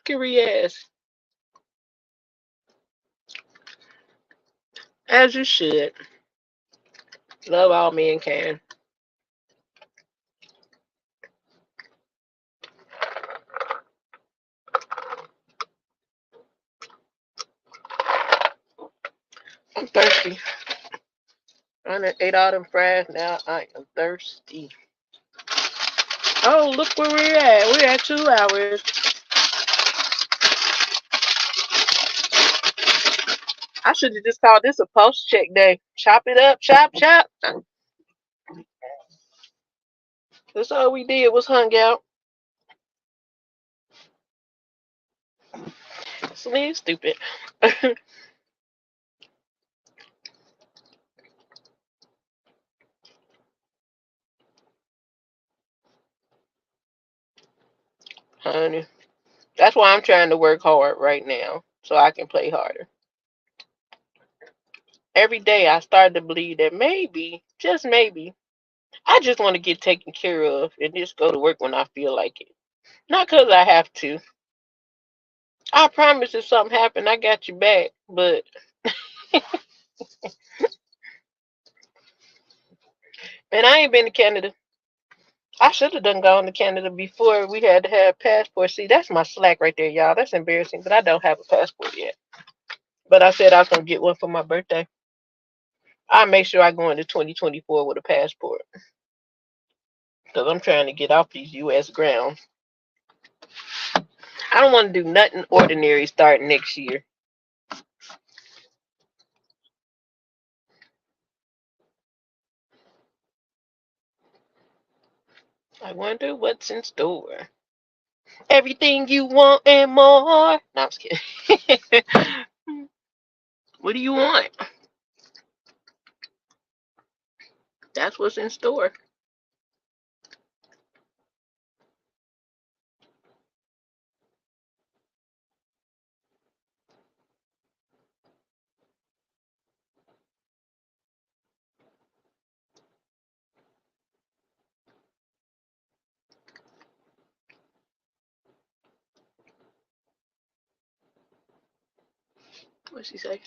Curious. As you should. Love all mankind. I'm thirsty. I done ate all them fries. Now I am thirsty. Oh, look where we're at. We're at 2 hours. I should have just called this a post check day. Chop it up, chop, chop. That's all we did was hung out. Sleep stupid. Honey. That's why I'm trying to work hard right now. So I can play harder. Every day I start to believe that maybe, just maybe, I just want to get taken care of and just go to work when I feel like it. Not because I have to. I promise if something happened, I got you back. But And I ain't been to Canada. I should have done gone to Canada before we had to have passports. See, that's my slack right there, y'all. That's embarrassing, but I don't have a passport yet. But I said I was gonna get one for my birthday. I'll make sure I go into 2024 with a passport because I'm trying to get off these U.S. grounds. I don't want to do nothing ordinary starting next year. I wonder what's in store. Everything you want and more. No, I'm just kidding. What do you want? That's what's in store. What's she say?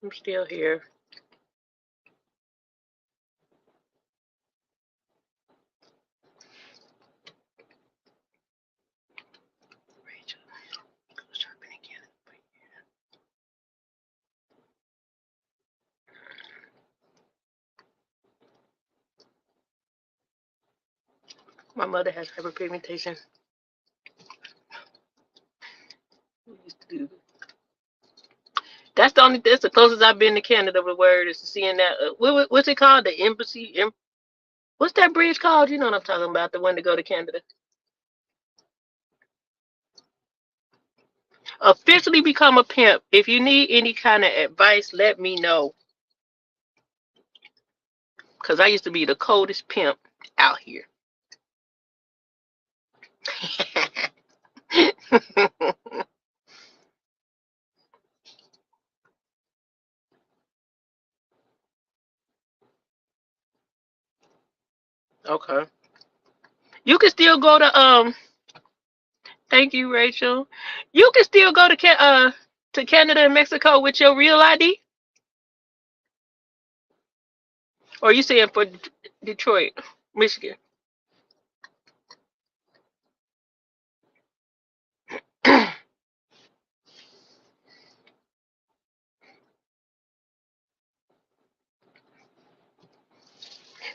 I'm still here. Rachel, go shopping again. My mother has hyperpigmentation. We used to do. That's the closest I've been to Canada with word is seeing that. What's it called? The embassy. What's that bridge called? You know what I'm talking about? The one to go to Canada. Officially become a pimp. If you need any kind of advice, let me know. Cause I used to be the coldest pimp out here. Okay. You can still go to. Thank you, Rachel. You can still go to Canada and Mexico with your real ID. Or you saying for Detroit, Michigan?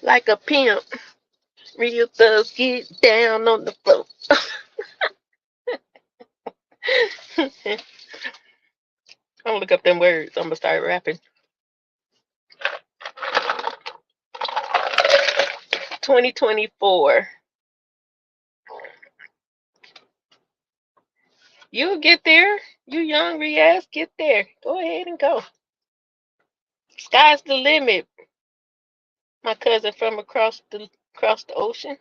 Like a pimp. Real thugs get down on the floor. I'm gonna look up them words. I'm gonna start rapping. 2024. You'll get there. You young ass, get there. Go ahead and go. Sky's the limit. My cousin from across the ocean.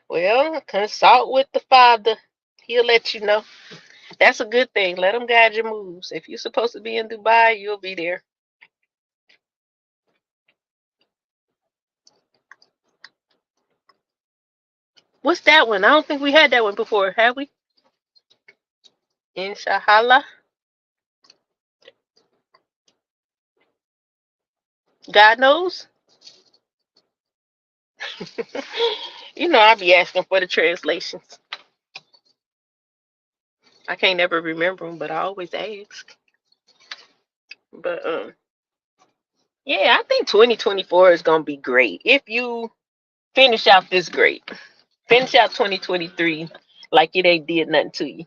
Well, consult with the Father. He'll let you know. That's a good thing. Let him guide your moves. If you're supposed to be in Dubai, you'll be there. What's that one? I don't think we had that one before, have we? Inshallah. God knows. You know, I'll be asking for the translations. I can't ever remember them, but I always ask. But yeah, I think 2024 is gonna be great. If you finish out this great, finish out 2023, like it ain't did nothing to you.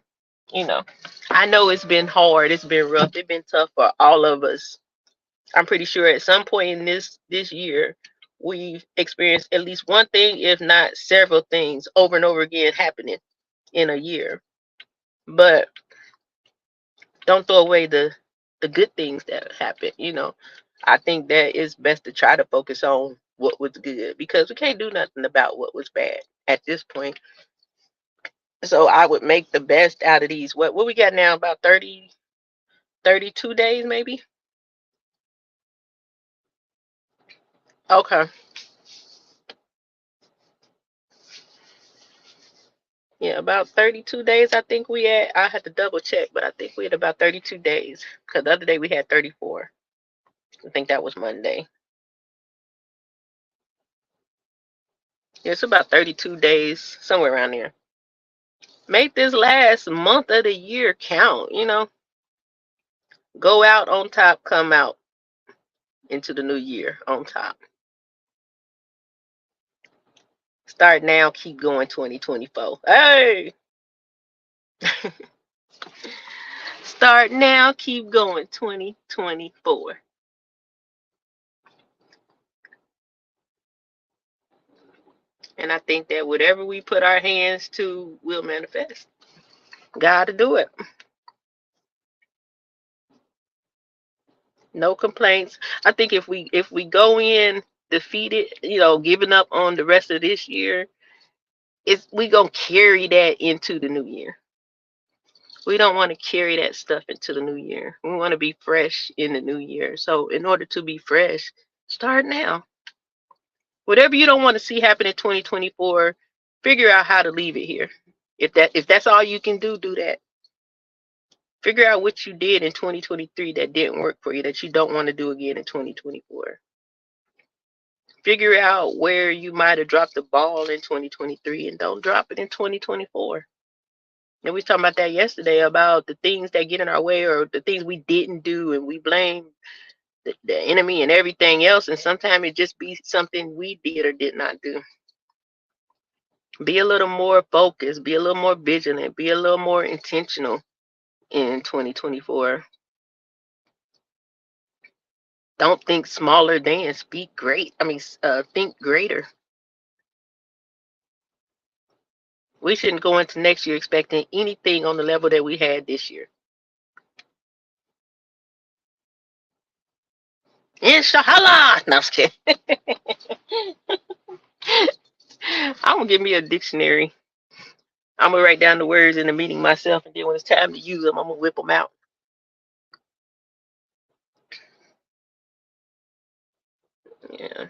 You know, I know it's been hard, it's been rough, it's been tough for all of us. I'm pretty sure at some point in this year, we've experienced at least one thing, if not several things, over and over again happening in a year. But don't throw away the good things that happen. I think that it's best to try to focus on what was good because we can't do nothing about what was bad at this point. So I would make the best out of these. What we got now? About 30, 32 days, maybe. Okay. Yeah, about 32 days. I think we had. I had to double check, but I think we had about 32 days because the other day we had 34. I think that was Monday. Yeah, it's about 32 days, somewhere around there. Make this last month of the year count. Go out on top, come out into the new year on top. Start now, keep going 2024. Hey! Start now, keep going 2024. And I think that whatever we put our hands to will manifest. Gotta do it. No complaints. I think if we go in defeated, giving up on the rest of this year, we gonna carry that into the new year. We don't want to carry that stuff into the new year. We want to be fresh in the new year. So in order to be fresh, start now. Whatever you don't want to see happen in 2024, figure out how to leave it here. If that's all you can do that. Figure out what you did in 2023 that didn't work for you, that you don't want to do again in 2024. Figure out where you might have dropped the ball in 2023 and don't drop it in 2024. And we was talking about that yesterday, about the things that get in our way or the things we didn't do, and we blame the enemy and everything else. And sometimes it just be something we did or did not do. Be a little more focused, be a little more vigilant, be a little more intentional in 2024. Don't think smaller than, speak great. Think greater. We shouldn't go into next year expecting anything on the level that we had this year. Inshallah. No, I'm just kidding. I'm gonna give me a dictionary. I'm gonna write down the words in the meaning myself, and then when it's time to use them, I'm gonna whip them out. Yeah.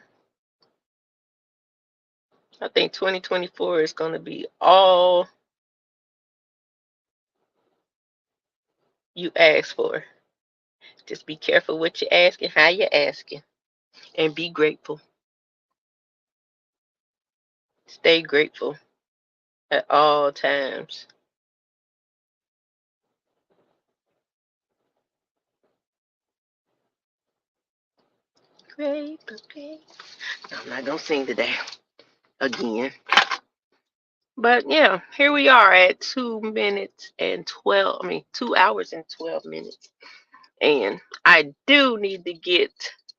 I think 2024 is gonna be all you ask for. Just be careful what you're asking, how you're asking, and be grateful. Stay grateful at all times. Grateful, grateful. I'm not gonna sing today again. But yeah, here we are at 2 hours and 12 minutes. And I do need to get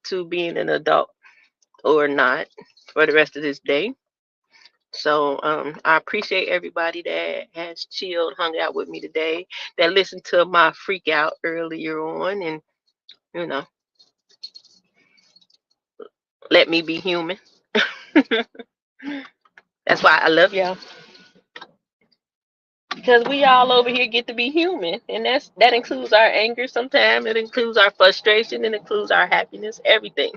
to being an adult or not for the rest of this day. So I appreciate everybody that has chilled, hung out with me today, that listened to my freak out earlier on, and you know, let me be human. That's why I love y'all. Because we all over here get to be human. And that includes our anger sometimes, it includes our frustration, it includes our happiness, everything.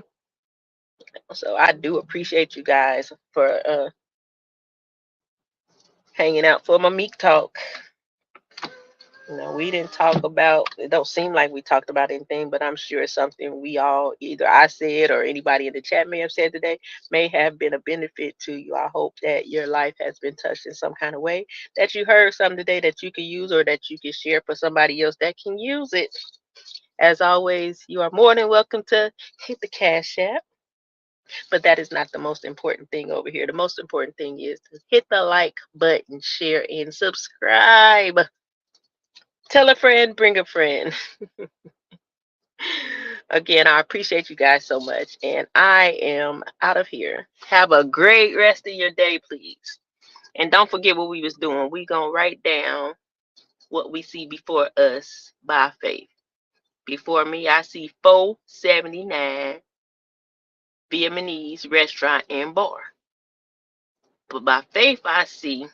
So I do appreciate you guys for hanging out for my meek talk. We didn't talk about, it don't seem like we talked about anything, but I'm sure it's something we all, either I said or anybody in the chat may have said today, may have been a benefit to you. I hope that your life has been touched in some kind of way, that you heard something today that you can use or that you can share for somebody else that can use it. As always, you are more than welcome to hit the Cash App, But that is not the most important thing over here. The most important thing is to hit the like button, share, and subscribe. Tell a friend, bring a friend. Again, I appreciate you guys so much, and I am out of here. Have a great rest of your day, please. And don't forget what we was doing. We gonna write down what we see before us by faith. Before me, I see 479 Vietnamese restaurant and bar. But by faith, I see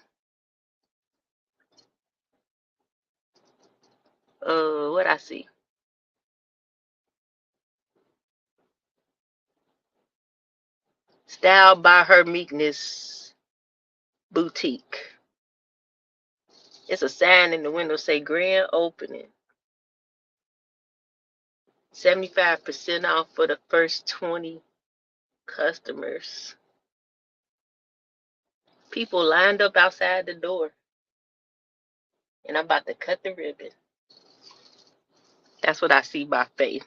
what I see. Styled by Her Meekness Boutique. It's a sign in the window say grand opening. 75% off for the first 20 customers. People lined up outside the door. And I'm about to cut the ribbon. That's what I see by faith.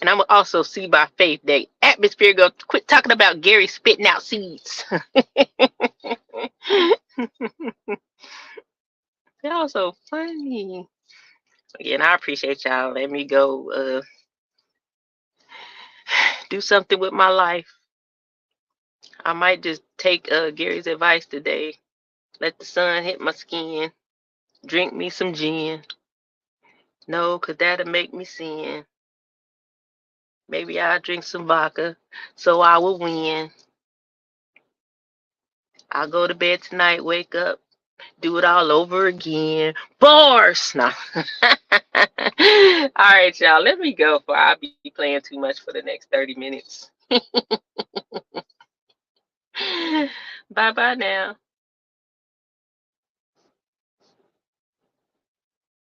And I'm also see by faith that atmosphere go quit talking about Gary spitting out seeds. Y'all so funny. Again, I appreciate y'all. Let me go do something with my life. I might just take Gary's advice today. Let the sun hit my skin. Drink me some gin. No, 'cause that'll make me sin. Maybe I'll drink some vodka so I will win. I'll go to bed tonight, wake up, do it all over again. Bars! No. All right, y'all. Let me go for I'll be playing too much for the next 30 minutes. Bye-bye now.